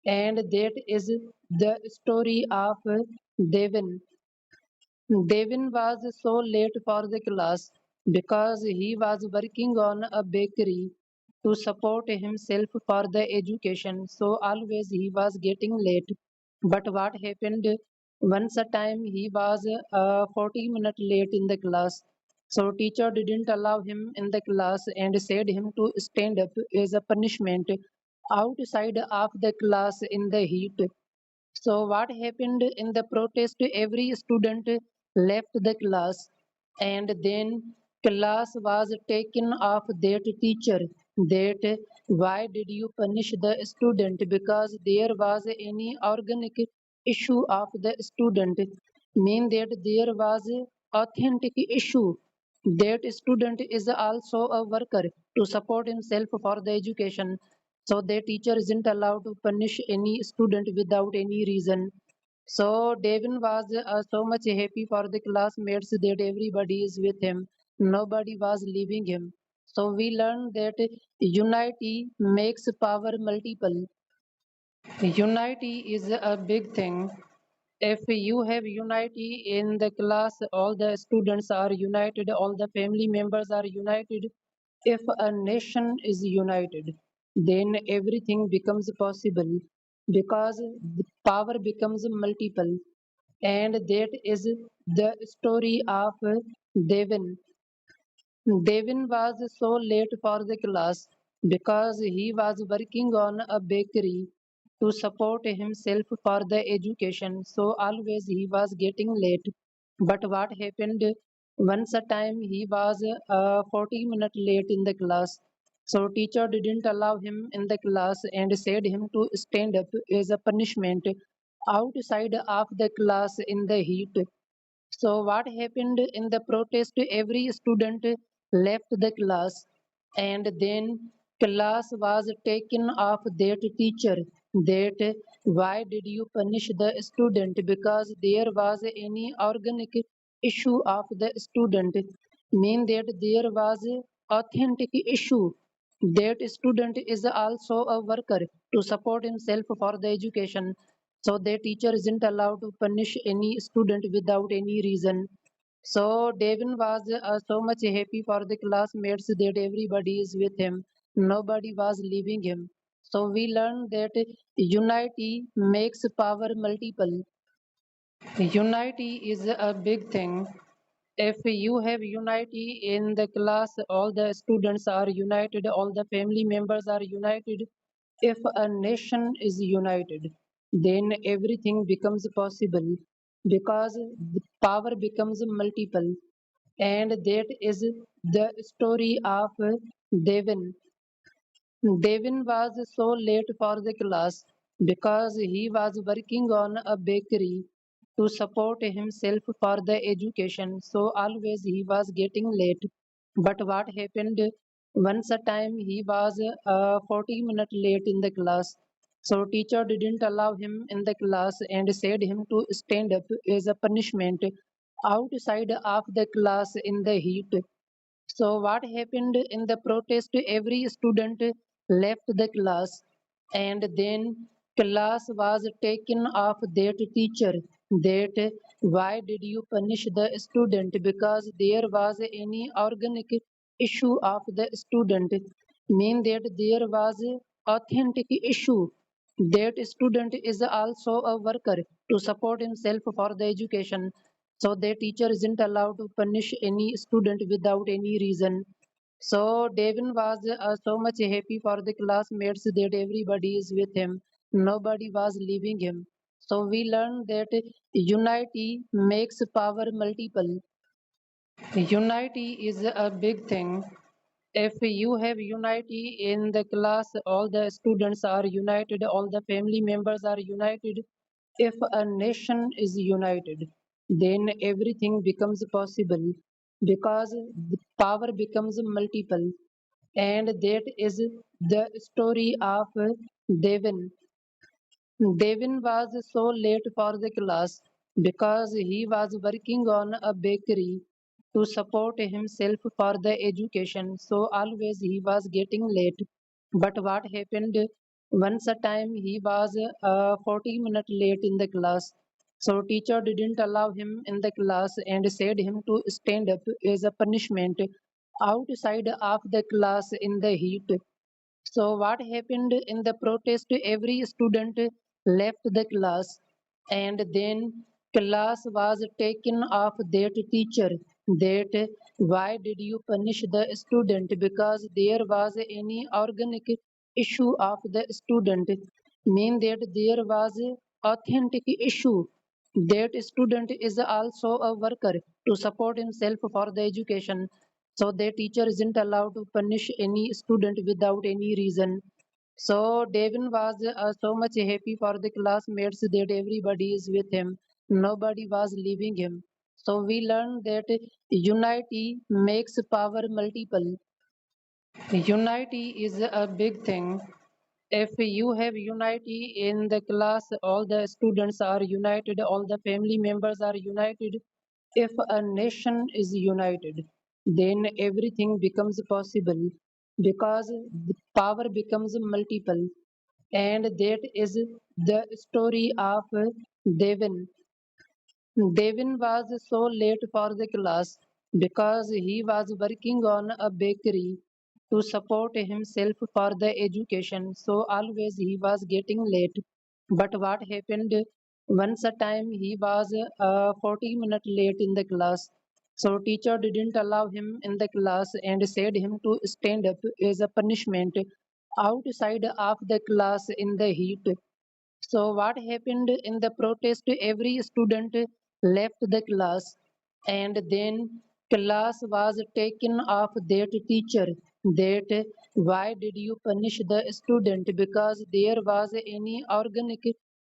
And that is the story of Devin. Devin was so late for the class because he was working on a bakery to support himself for the education. So always he was getting late. But what happened once a time he was 40 minutes late in the class. So teacher didn't allow him in the class and said him to stand up as a punishment outside of the class in the heat. So what happened in the protest? Every student left the class, and then class was taken off that teacher. That why did you punish the student? Because there was any organic issue of the student, mean that there was authentic issue. That student is also a worker to support himself for the education. So the teacher isn't allowed to punish any student without any reason. So Devin was so much happy for the classmates that everybody is with him. Nobody was leaving him. So we learned that unity makes power multiple. Unity is a big thing. If you have unity in the class, all the students are united, all the family members are united. If a nation is united, then everything becomes possible because the power becomes multiple. And that is the story of Devin. Devin was so late for the class because he was working on a bakery to support himself for the education. So always he was getting late. But what happened once a time he was 40 minutes late in the class. So teacher didn't allow him in the class and said him to stand up as a punishment outside of the class in the heat. So what happened in the protest? Every student left the class, and then class was taken off that teacher. That why did you punish the student? Because there was any organic issue of the student, mean that there was authentic issue. That student is also a worker to support himself for the education. So the teacher isn't allowed to punish any student without any reason. So Devin was so much happy for the classmates that everybody is with him. Nobody was leaving him. So we learned that unity makes power multiple. Unity is a big thing. If you have unity in the class, all the students are united, all the family members are united. If a nation is united, then everything becomes possible because the power becomes multiple. And that is the story of Devin. Devin was so late for the class because he was working on a bakery to support himself for the education. So always he was getting late. But what happened once a time he was 40 minutes late in the class. So teacher didn't allow him in the class and said him to stand up as a punishment outside of the class in the heat. So what happened in the protest? Every student left the class, and then class was taken off that teacher. That why did you punish the student? Because there was any organic issue of the student, mean that there was authentic issue. That student is also a worker to support himself for the education. So the teacher isn't allowed to punish any student without any reason. So Devin was so much happy for the classmates that everybody is with him. Nobody was leaving him. So we learned that unity makes power multiple. Unity is a big thing. If you have unity in the class, all the students are united, all the family members are united. If a nation is united, then everything becomes possible because the power becomes multiple. And that is the story of Devin. Devin was so late for the class because he was working on a bakery to support himself for the education. So always he was getting late. But what happened once a time he was 40 minutes late in the class. So teacher didn't allow him in the class and said him to stand up as a punishment outside of the class in the heat. So what happened in the protest? Every student left the class, and then class was taken off that teacher. That why did you punish the student? Because there was any organic issue of the student. Mean that there was authentic issue. That student is also a worker to support himself for the education. So the teacher isn't allowed to punish any student without any reason. So Devin was so much happy for the classmates that everybody is with him. Nobody was leaving him. So we learned that unity makes power multiple. Unity is a big thing. If you have unity in the class, all the students are united, all the family members are united. If a nation is united, then everything becomes possible because the power becomes multiple. And that is the story of Devin. Devin was so late for the class because he was working on a bakery to support himself for the education. So always he was getting late. But what happened once a time he was 40 minutes late in the class. So teacher didn't allow him in the class and said him to stand up as a punishment outside of the class in the heat. So what happened in the protest? Every student left the class, and then class was taken off that teacher. That why did you punish the student? Because there was any organic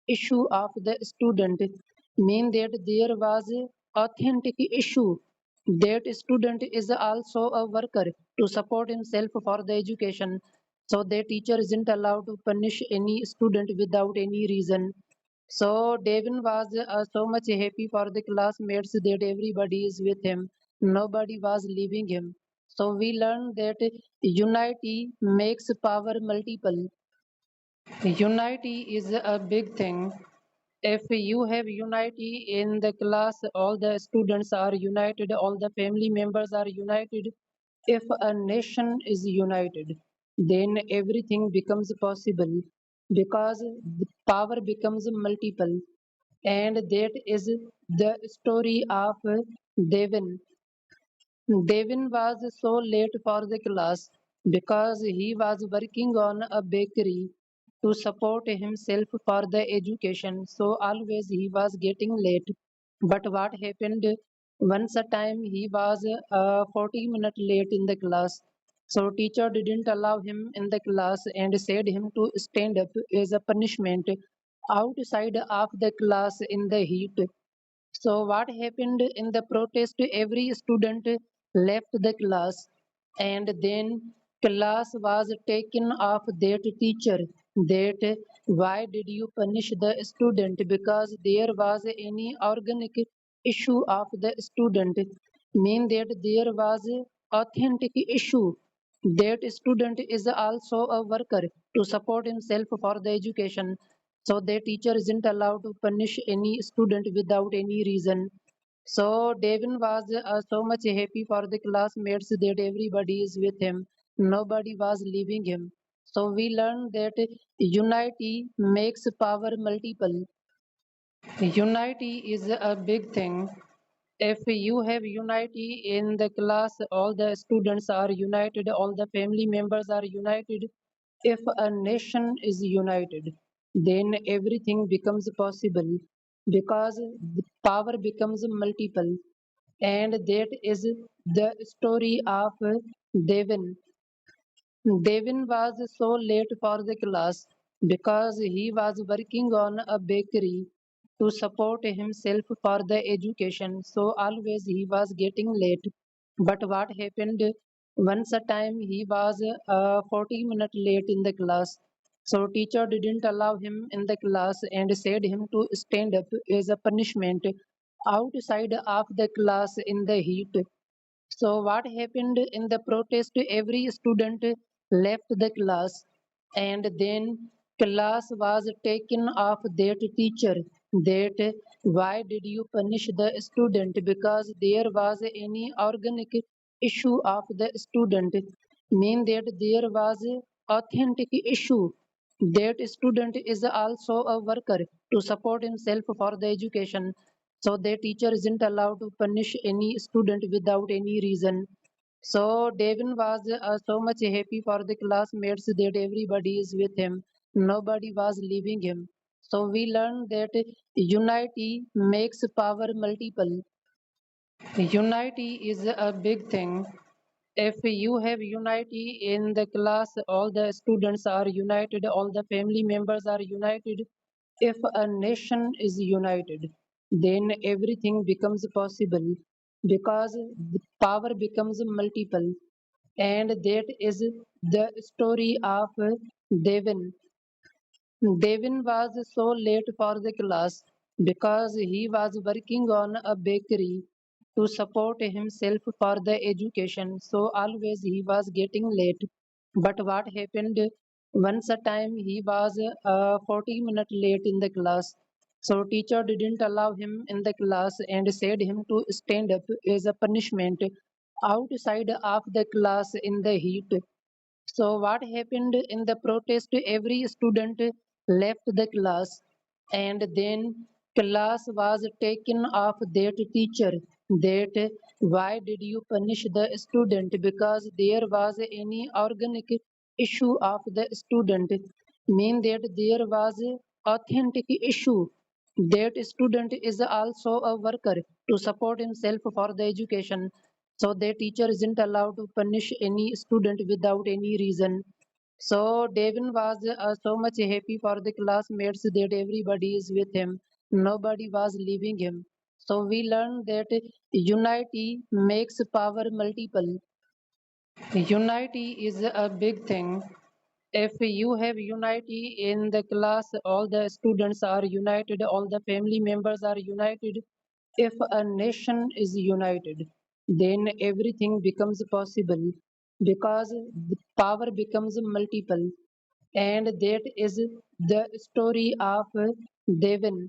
issue of the student. Mean that there was authentic issue. That student is also a worker to support himself for the education. So the teacher isn't allowed to punish any student without any reason. So Devin was so much happy for the classmates that everybody is with him. Nobody was leaving him. So we learned that unity makes power multiple. Unity is a big thing. If you have unity in the class, all the students are united, all the family members are united. If a nation is united, then everything becomes possible because the power becomes multiple. And that is the story of Devin. Devin was so late for the class because he was working on a bakery to support himself for the education. So always he was getting late. But what happened once a time he was 40 minutes late in the class. So teacher didn't allow him in the class and said him to stand up as a punishment outside of the class in the heat. So what happened in the protest? Every student left the class, and then class was taken off that teacher. That why did you punish the student? Because there was any organic issue of the student. Mean that there was authentic issue. That student is also a worker to support himself for the education. So the teacher isn't allowed to punish any student without any reason. So Devin was so much happy for the classmates that everybody is with him. Nobody was leaving him. So we learned that unity makes power multiple. Unity is a big thing. If you have unity in the class, all the students are united, all the family members are united. If a nation is united, then everything becomes possible because the power becomes multiple. And that is the story of Devin. Devin was so late for the class because he was working on a bakery to support himself for the education. So always he was getting late. But what happened once a time he was 40 minutes late in the class. So teacher didn't allow him in the class and said him to stand up as a punishment outside of the class in the heat. So what happened in the protest? Every student left the class, and then class was taken off that teacher. That why did you punish the student? Because there was any organic issue of the student, mean that there was authentic issue. That student is also a worker to support himself for the education. So the teacher isn't allowed to punish any student without any reason. So Devin was so much happy for the classmates that everybody is with him. Nobody was leaving him. So we learned that unity makes power multiple. Unity is a big thing. If you have unity in the class, all the students are united, all the family members are united. If a nation is united, then everything becomes possible because the power becomes multiple. And that is the story of Devin. Devin was so late for the class because he was working on a bakery to support himself for the education. So always he was getting late. But what happened? Once a time he was 40 minutes late in the class. So teacher didn't allow him in the class and said him to stand up as a punishment outside of the class in the heat. So what happened in the protest? Every student left the class, and then class was taken off that teacher. That why did you punish the student? Because there was any organic issue of the student, mean that there was authentic issue. That student is also a worker to support himself for the education. So the teacher isn't allowed to punish any student without any reason. So Devin was so much happy for the classmates that everybody is with him. Nobody was leaving him. So we learned that unity makes power multiple. Unity is a big thing. If you have unity in the class, all the students are united, all the family members are united. If a nation is united, then everything becomes possible because the power becomes multiple. And that is the story of Devin.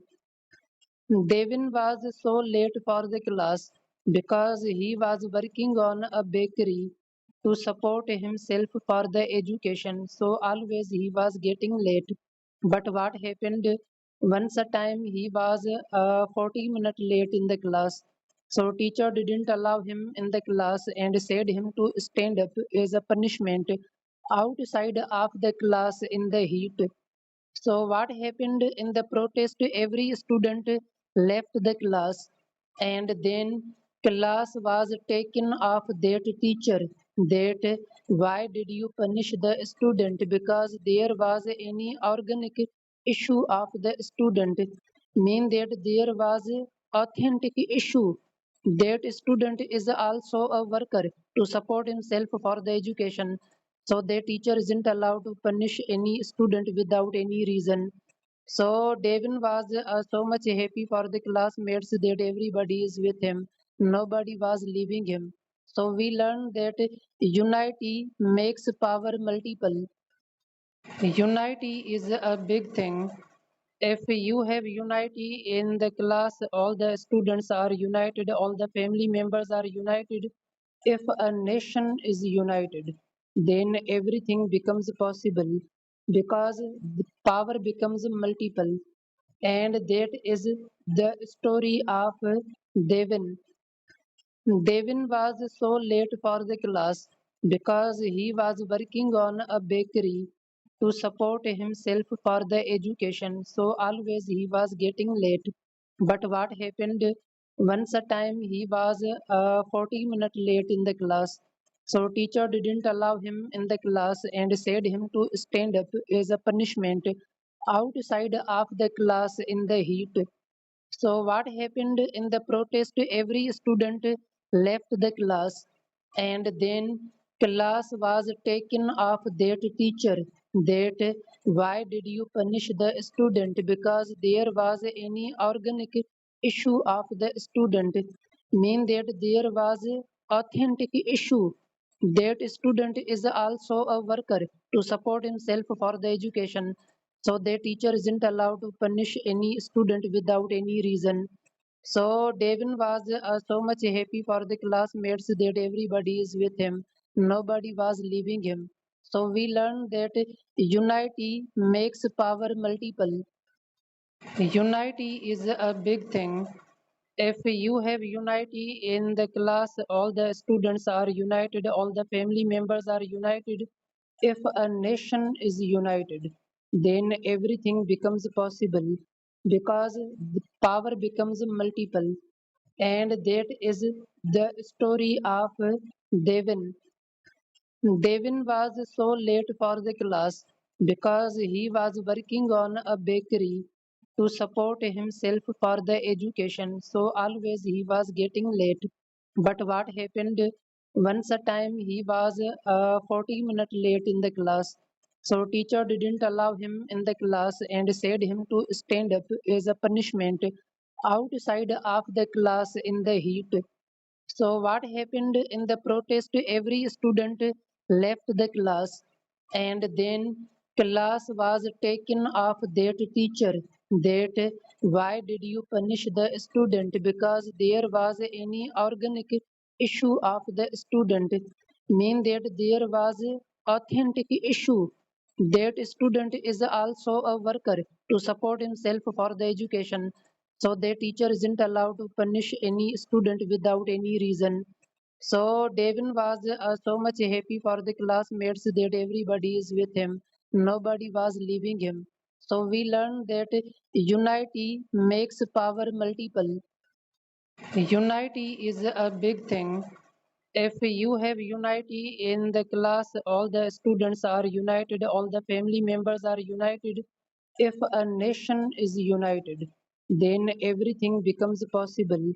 Devin was so late for the class because he was working on a bakery to support himself for the education. So always he was getting late. But what happened? Once a time he was 40 minutes late in the class. So teacher didn't allow him in the class and said him to stand up as a punishment outside of the class in the heat. So what happened in the protest? Every student left the class, and then class was taken off that teacher. That why did you punish the student? Because there was any organic issue of the student, mean that there was authentic issue. That student is also a worker to support himself for the education. So the teacher isn't allowed to punish any student without any reason. So Devin was so much happy for the classmates that everybody is with him. Nobody was leaving him. So we learned that unity makes power multiple. Unity is a big thing. If you have unity in the class, all the students are united, all the family members are united. If a nation is united, then everything becomes possible because the power becomes multiple. And that is the story of Devin. Devin was so late for the class because he was working on a bakery to support himself for the education. So always he was getting late. But what happened? Once a time he was 40 minutes late in the class. So teacher didn't allow him in the class and said him to stand up as a punishment outside of the class in the heat. So what happened in the protest? Every student left the class, and then class was taken off that teacher. That Why did you punish the student? Because there was any organic issue of the student. Mean that there was authentic issue. That student is also a worker to support himself for the education. So the teacher isn't allowed to punish any student without any reason. So Devin was so much happy for the classmates that everybody is with him. Nobody was leaving him. So we learned that unity makes power multiple. Unity is a big thing. If you have unity in the class, all the students are united, all the family members are united. If a nation is united, then everything becomes possible because the power becomes multiple. And that is the story of Devin. Devin was so late for the class because he was working on a bakery to support himself for the education. So always he was getting late. But what happened once a time he was 40 minutes late in the class. So teacher didn't allow him in the class and said him to stand up as a punishment outside of the class in the heat. So what happened in the protest? Every student left the class, and then class was taken off that teacher. That why did you punish the student? Because there was any organic issue of the student. Mean that there was authentic issue. That student is also a worker to support himself for the education. So the teacher isn't allowed to punish any student without any reason. So Devin was so much happy for the classmates that everybody is with him. Nobody was leaving him. So we learned that unity makes power multiple. Unity is a big thing. If you have unity in the class, all the students are united, all the family members are united. If a nation is united, then everything becomes possible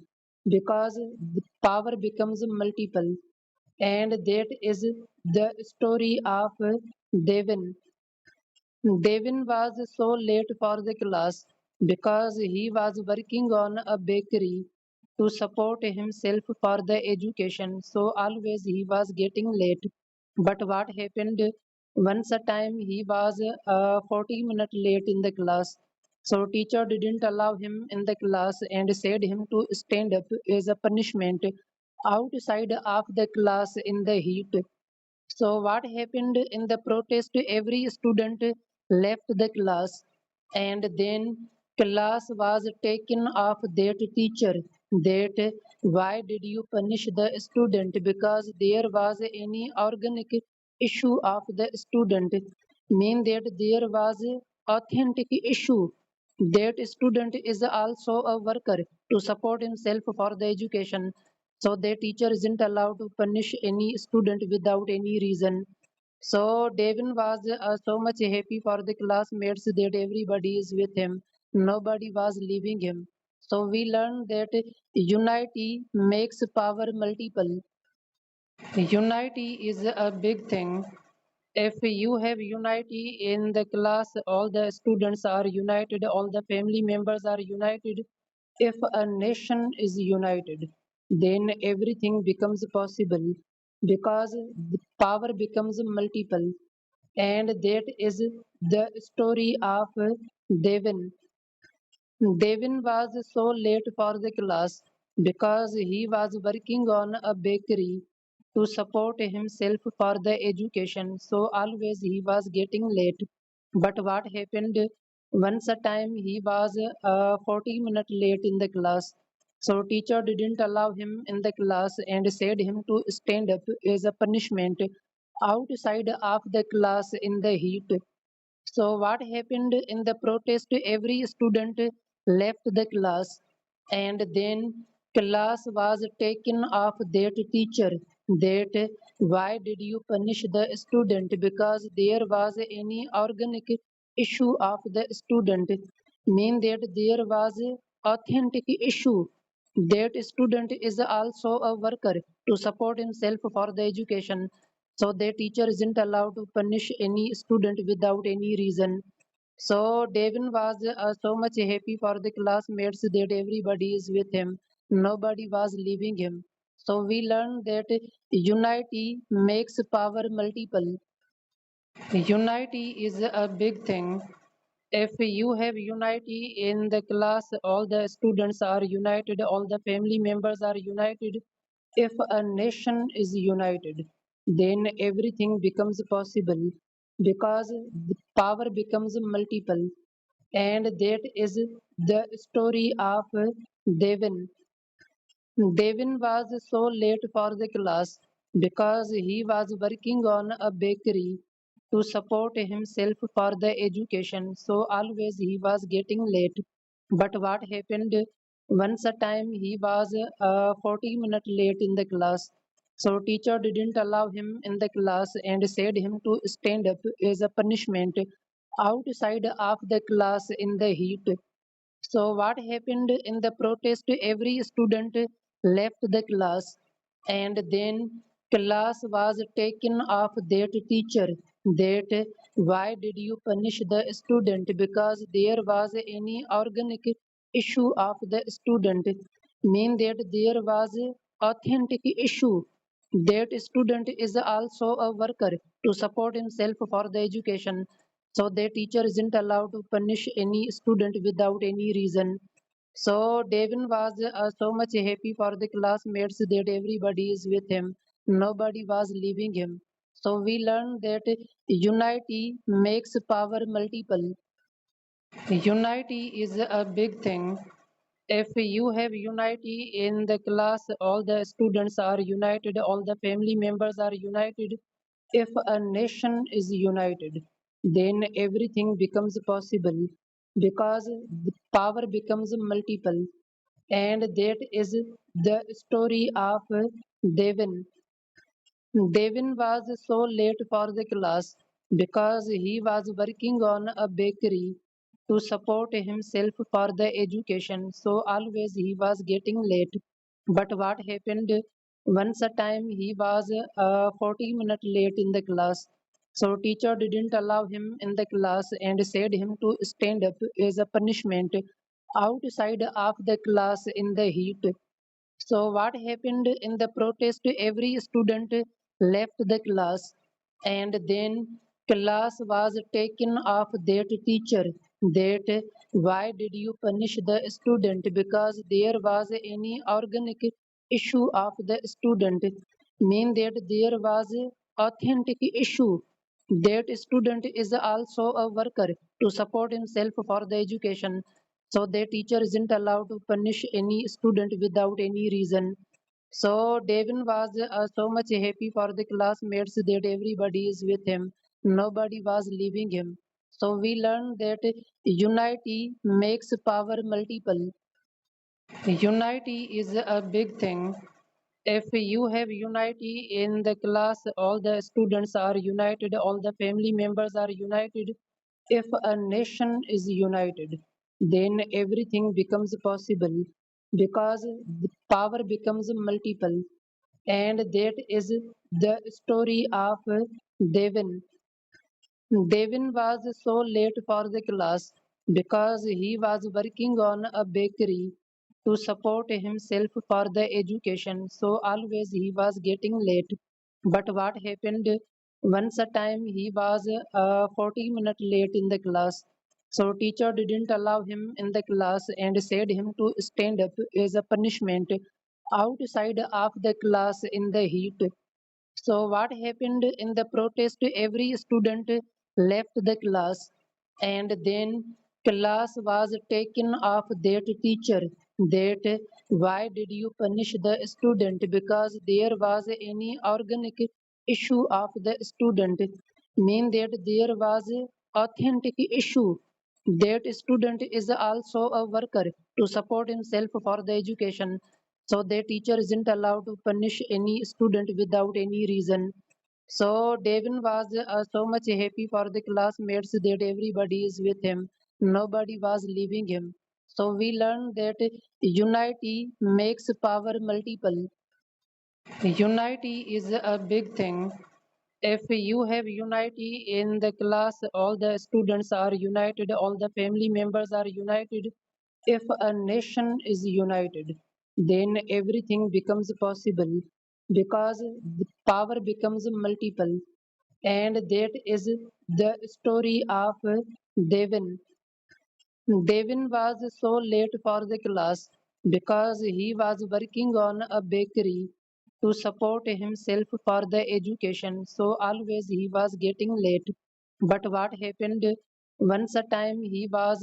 because the power becomes multiple. And that is the story of Devin. Devin was so late for the class because he was working on a bakery to support himself for the education. So always he was getting late. But what happened once a time he was 40 minutes late in the class. So teacher didn't allow him in the class and said him to stand up as a punishment outside of the class in the heat. So what happened in the protest? Every student left the class, and then class was taken off that teacher. That why did you punish the student? Because there was any organic issue of the student. Mean that there was authentic issue. That student is also a worker to support himself for the education. So the teacher isn't allowed to punish any student without any reason. So Devin was so much happy for the classmates that everybody is with him. Nobody was leaving him. So we learned that unity makes power multiple. Unity is a big thing. If you have unity in the class, all the students are united, all the family members are united. If a nation is united, then everything becomes possible because the power becomes multiple. And that is the story of Devin. Devin was so late for the class because he was working on a bakery to support himself for the education. So always he was getting late. But what happened once a time he was 40 minutes late in the class. So teacher didn't allow him in the class and said him to stand up as a punishment outside of the class in the heat. So what happened in the protest? Every student left the class, and then class was taken off that teacher. That why did you punish the student? Because there was any organic issue of the student. Mean that there was authentic issue. That student is also a worker to support himself for the education. So their teacher isn't allowed to punish any student without any reason. So Devin was so much happy for the classmates that everybody is with him. Nobody was leaving him. So we learned that unity makes power multiple. Unity is a big thing. If you have unity in the class, all the students are united, all the family members are united. If a nation is united, then everything becomes possible because the power becomes multiple. And that is the story of Devin. Devin was so late for the class because he was working on a bakery to support himself for the education. So always he was getting late. But what happened once a time he was 40 minutes late in the class. So teacher didn't allow him in the class and said him to stand up as a punishment outside of the class in the heat. So what happened in the protest? Every student left the class, and then class was taken off that teacher. That why did you punish the student? Because there was any organic issue of the student. Mean that there was authentic issue. That student is also a worker to support himself for the education. So the teacher isn't allowed to punish any student without any reason. So Devin was so much happy for the classmates that everybody is with him. Nobody was leaving him. So we learned that unity makes power multiple. Unity is a big thing. If you have unity in the class, all the students are united, all the family members are united. If a nation is united, then everything becomes possible because the power becomes multiple. And that is the story of Devin. Devin was so late for the class because he was working on a bakery to support himself for the education. So always he was getting late. But what happened once a time he was 40 minutes late in the class. So teacher didn't allow him in the class and said him to stand up as a punishment outside of the class in the heat. So what happened in the protest? Every student left the class, and then class was taken off that teacher. That why did you punish the student? Because there was any organic issue of the student. Mean that there was authentic issue. That student is also a worker to support himself for the education. So the teacher isn't allowed to punish any student without any reason. So Devin was so much happy for the classmates that everybody is with him. Nobody was leaving him. So we learned that unity makes power multiple. Unity is a big thing. If you have unity in the class, all the students are united, all the family members are united. If a nation is united, then everything becomes possible because the power becomes multiple. And that is the story of Devin. Devin was so late for the class because he was working on a bakery to support himself for the education. So always he was getting late. But what happened once a time he was 40 minutes late in the class. So teacher didn't allow him in the class and said him to stand up as a punishment outside of the class in the heat. So what happened in the protest? Every student left the class, and then class was taken off that teacher. That why did you punish the student? Because there was any organic issue of the student. Mean that there was authentic issue. That student is also a worker to support himself for the education. So the teacher isn't allowed to punish any student without any reason. So Devin was so much happy for the classmates that everybody is with him. Nobody was leaving him. So we learned that unity makes power multiple. Unity is a big thing. If you have unity in the class, all the students are united, all the family members are united. If a nation is united, then everything becomes possible because the power becomes multiple. And that is the story of Devin. Devin was so late for the class because he was working on a bakery to support himself for the education. So always he was getting late. But what happened once a time he was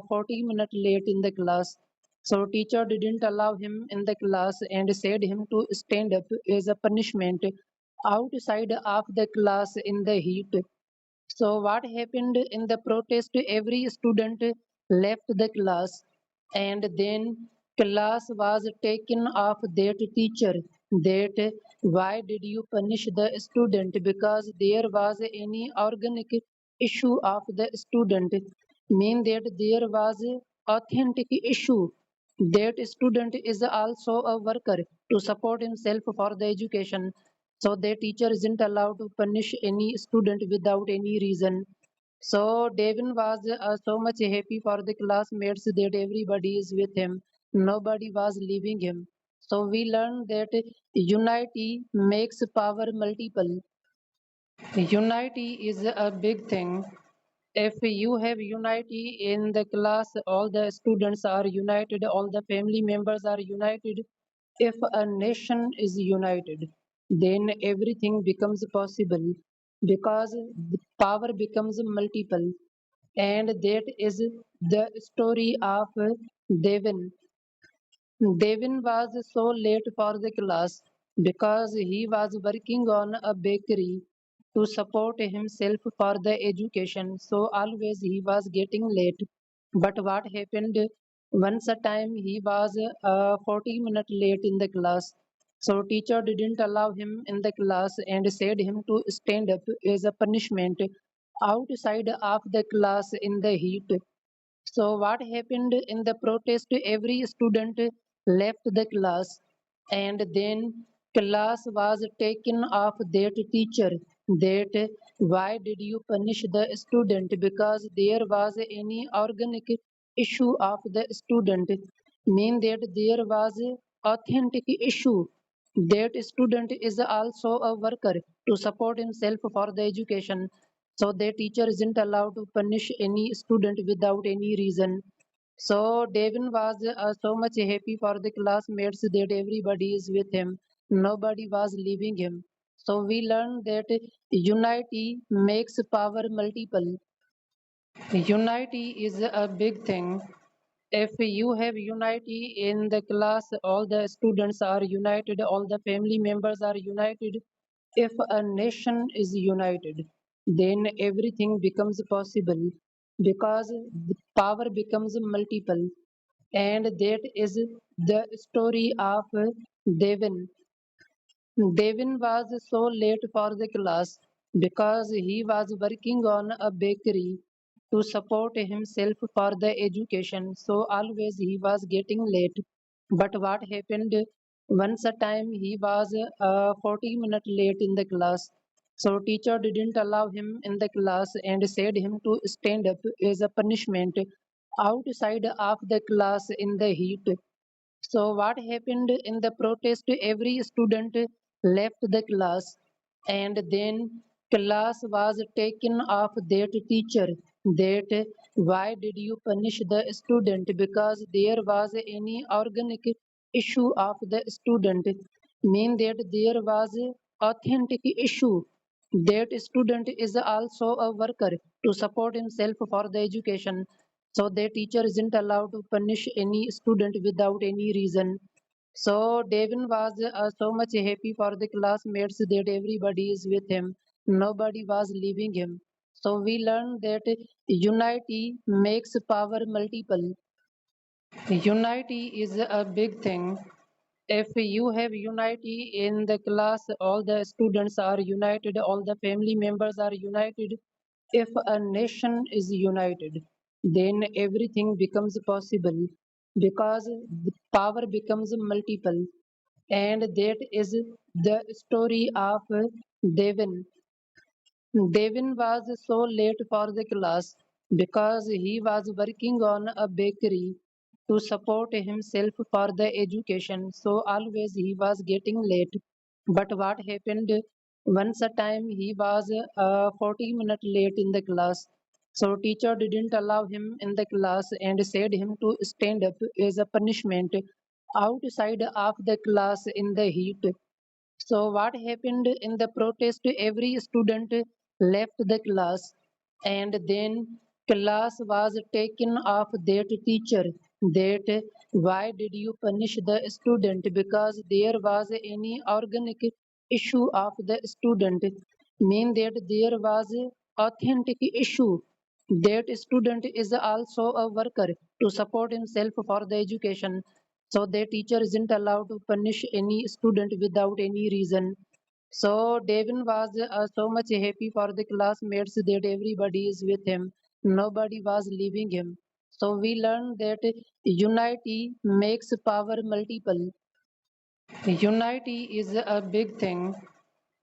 40 minutes late in the class. So teacher didn't allow him in the class and said him to stand up as a punishment outside of the class in the heat. So what happened in the protest? Every student left the class, and then class was taken off that teacher. That why did you punish the student? Because there was any organic issue of the student, mean that there was authentic issue. That student is also a worker to support himself for the education. So the teacher isn't allowed to punish any student without any reason. So Devin was so much happy for the classmates that everybody is with him. Nobody was leaving him. So we learned that unity makes power multiple. Unity is a big thing. If you have unity in the class, all the students are united, all the family members are united. If a nation is united, then everything becomes possible because the power becomes multiple. And that is the story of Devin. Devin was so late for the class because he was working on a bakery to support himself for the education. So always he was getting late. But what happened once a time he was 40 minutes late in the class. So teacher didn't allow him in the class and said him to stand up as a punishment outside of the class in the heat. So what happened in the protest? Every student left the class, and then class was taken off that teacher. That why did you punish the student? Because there was any organic issue of the student, mean that there was authentic issue. That student is also a worker to support himself for the education. So the teacher isn't allowed to punish any student without any reason. So Devin was so much happy for the classmates that everybody is with him. Nobody was leaving him. So we learned that unity makes power multiple. Unity is a big thing. If you have unity in the class, all the students are united, all the family members are united. If a nation is united, then everything becomes possible because the power becomes multiple. And that is the story of Devin. Devin was so late for the class because he was working on a bakery to support himself for the education. So always he was getting late. But what happened once a time he was 40 minutes late in the class. So teacher didn't allow him in the class and said him to stand up as a punishment outside of the class in the heat. So what happened in the protest? Every student left the class, and then class was taken off that teacher. That why did you punish the student? Because there was any organic issue of the student, mean that there was authentic issue. That student is also a worker to support himself for the education. So the teacher isn't allowed to punish any student without any reason. So Devin was so much happy for the classmates that everybody is with him. Nobody was leaving him. So we learned that unity makes power multiple. Unity is a big thing. If you have unity in the class, all the students are united, all the family members are united. If a nation is united, then everything becomes possible because the power becomes multiple. And that is the story of Devin. Devin was so late for the class because he was working on a bakery to support himself for the education. So always he was getting late. But what happened once a time he was 40 minutes late in the class. So teacher didn't allow him in the class and said him to stand up as a punishment outside of the class in the heat. So what happened in the protest? Every student left the class, and then class was taken off that teacher. That why did you punish the student? Because there was any organic issue of the student. Mean that there was authentic issue. That student is also a worker to support himself for the education. So the teacher isn't allowed to punish any student without any reason. So Devin was so much happy for the classmates that everybody is with him. Nobody was leaving him. So we learned that unity makes power multiple. Unity is a big thing.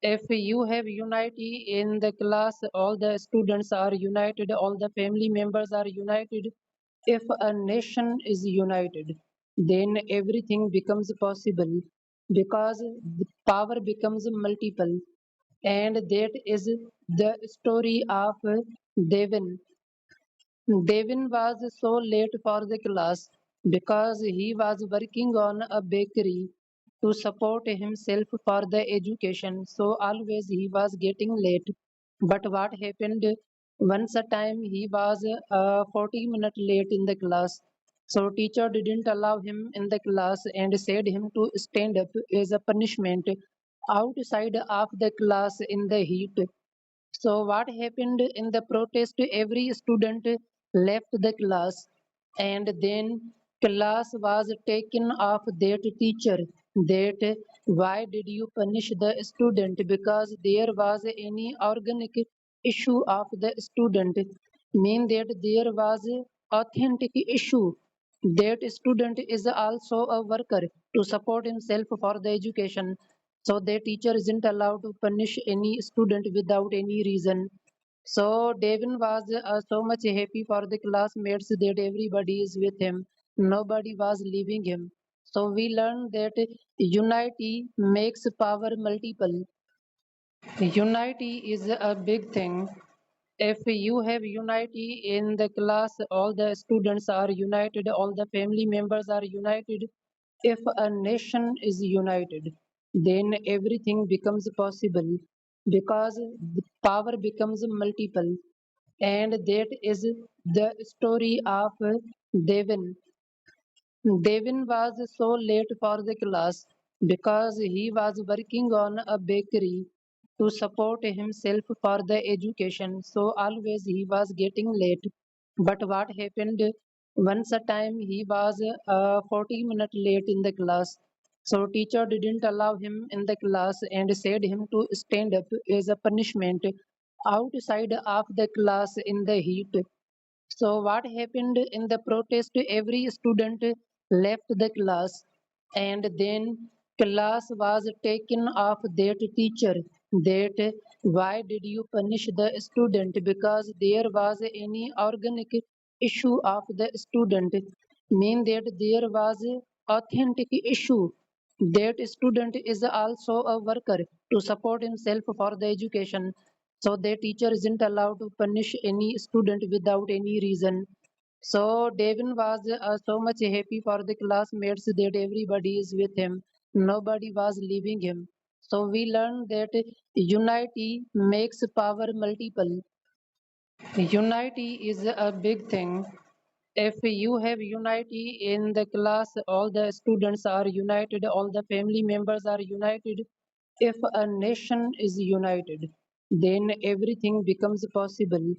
If you have unity in the class, all the students are united, all the family members are united. If a nation is united, then everything becomes possible because the power becomes multiple. And that is the story of Devin. Devin was so late for the class because he was working on a bakery to support himself for the education. So always he was getting late. But what happened once a time he was 40 minutes late in the class. So teacher didn't allow him in the class and said him to stand up as a punishment outside of the class in the heat. So what happened in the protest? Every student left the class, and then class was taken off that teacher. That why did you punish the student? Because there was any organic issue of the student. Mean that there was authentic issue. That student is also a worker to support himself for the education. So the teacher isn't allowed to punish any student without any reason. So Devin was so much happy for the classmates that everybody is with him. Nobody was leaving him. So we learned that unity makes power multiple. Unity is a big thing. If you have unity in the class, all the students are united, all the family members are united. If a nation is united, then everything becomes possible because the power becomes multiple. And that is the story of Devin. Devin was so late for the class because he was working on a bakery to support himself for the education. So always he was getting late. But what happened once a time he was 40 minutes late in the class. So teacher didn't allow him in the class and said him to stand up as a punishment outside of the class in the heat. So what happened in the protest? Every student left the class, and then class was taken off that teacher. That why did you punish the student? Because there was any organic issue of the student. Mean that there was authentic issue. That student is also a worker to support himself for the education. So the teacher isn't allowed to punish any student without any reason. So Devin was so much happy for the classmates that everybody is with him. Nobody was leaving him. So we learned that unity makes power multiple. Unity is a big thing. If you have unity in the class, all the students are united, all the family members are united. If a nation is united, then everything becomes possible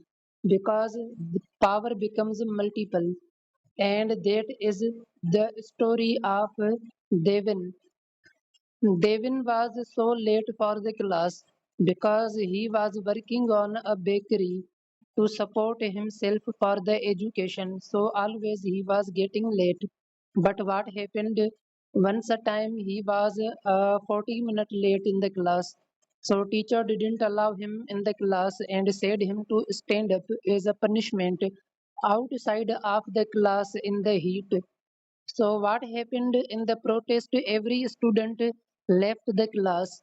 because the power becomes multiple. And that is the story of Devin. Devin was so late for the class because he was working on a bakery to support himself for the education. So always he was getting late. But what happened once a time he was 40 minutes late in the class. So teacher didn't allow him in the class and said him to stand up as a punishment outside of the class in the heat. So what happened in the protest? Every student left the class,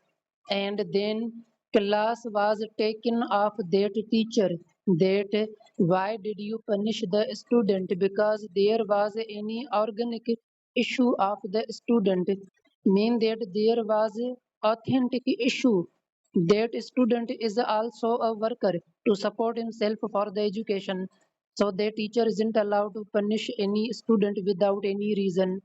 and then class was taken off that teacher. That why did you punish the student? Because there was any organic issue of the student, mean that there was authentic issue. That student is also a worker to support himself for the education. So the teacher isn't allowed to punish any student without any reason.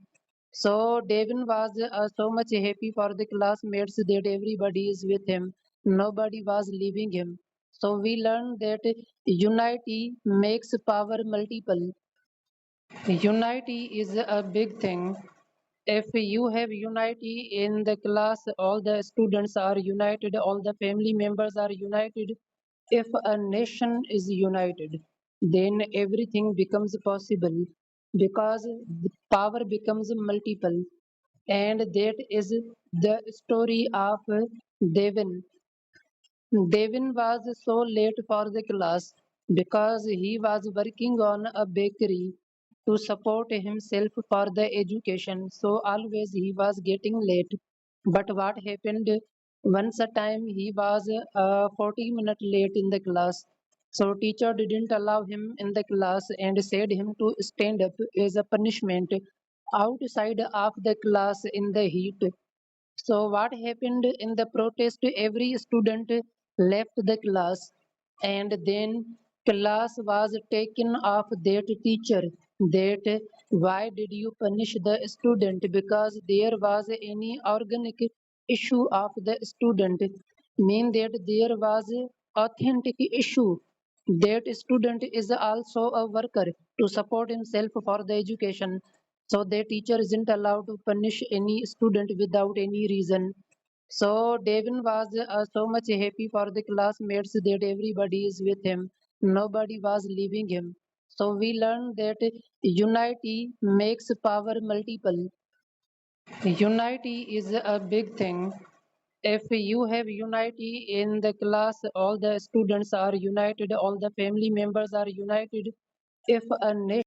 So Devin was so much happy for the classmates that everybody is with him. Nobody was leaving him. So we learned that unity makes power multiple. Unity is a big thing. If you have unity in the class, all the students are united, all the family members are united. If a nation is united, then everything becomes possible because the power becomes multiple. And that is the story of Devin. Devin was so late for the class because he was working on a bakery to support himself for the education. So always he was getting late. But what happened once a time he was 40 minutes late in the class. So teacher didn't allow him in the class and said him to stand up as a punishment outside of the class in the heat. So what happened in the protest? Every student left the class, and then class was taken off that teacher. That why did you punish the student? Because there was any organic issue of the student, mean that there was authentic issue. That student is also a worker to support himself for the education. So the teacher isn't allowed to punish any student without any reason. So Devin was so much happy for the classmates that everybody is with him. Nobody was leaving him. So we learned that unity makes power multiple. Unity is a big thing. If you have unity in the class, all the students are united, all the family members are united. If a nation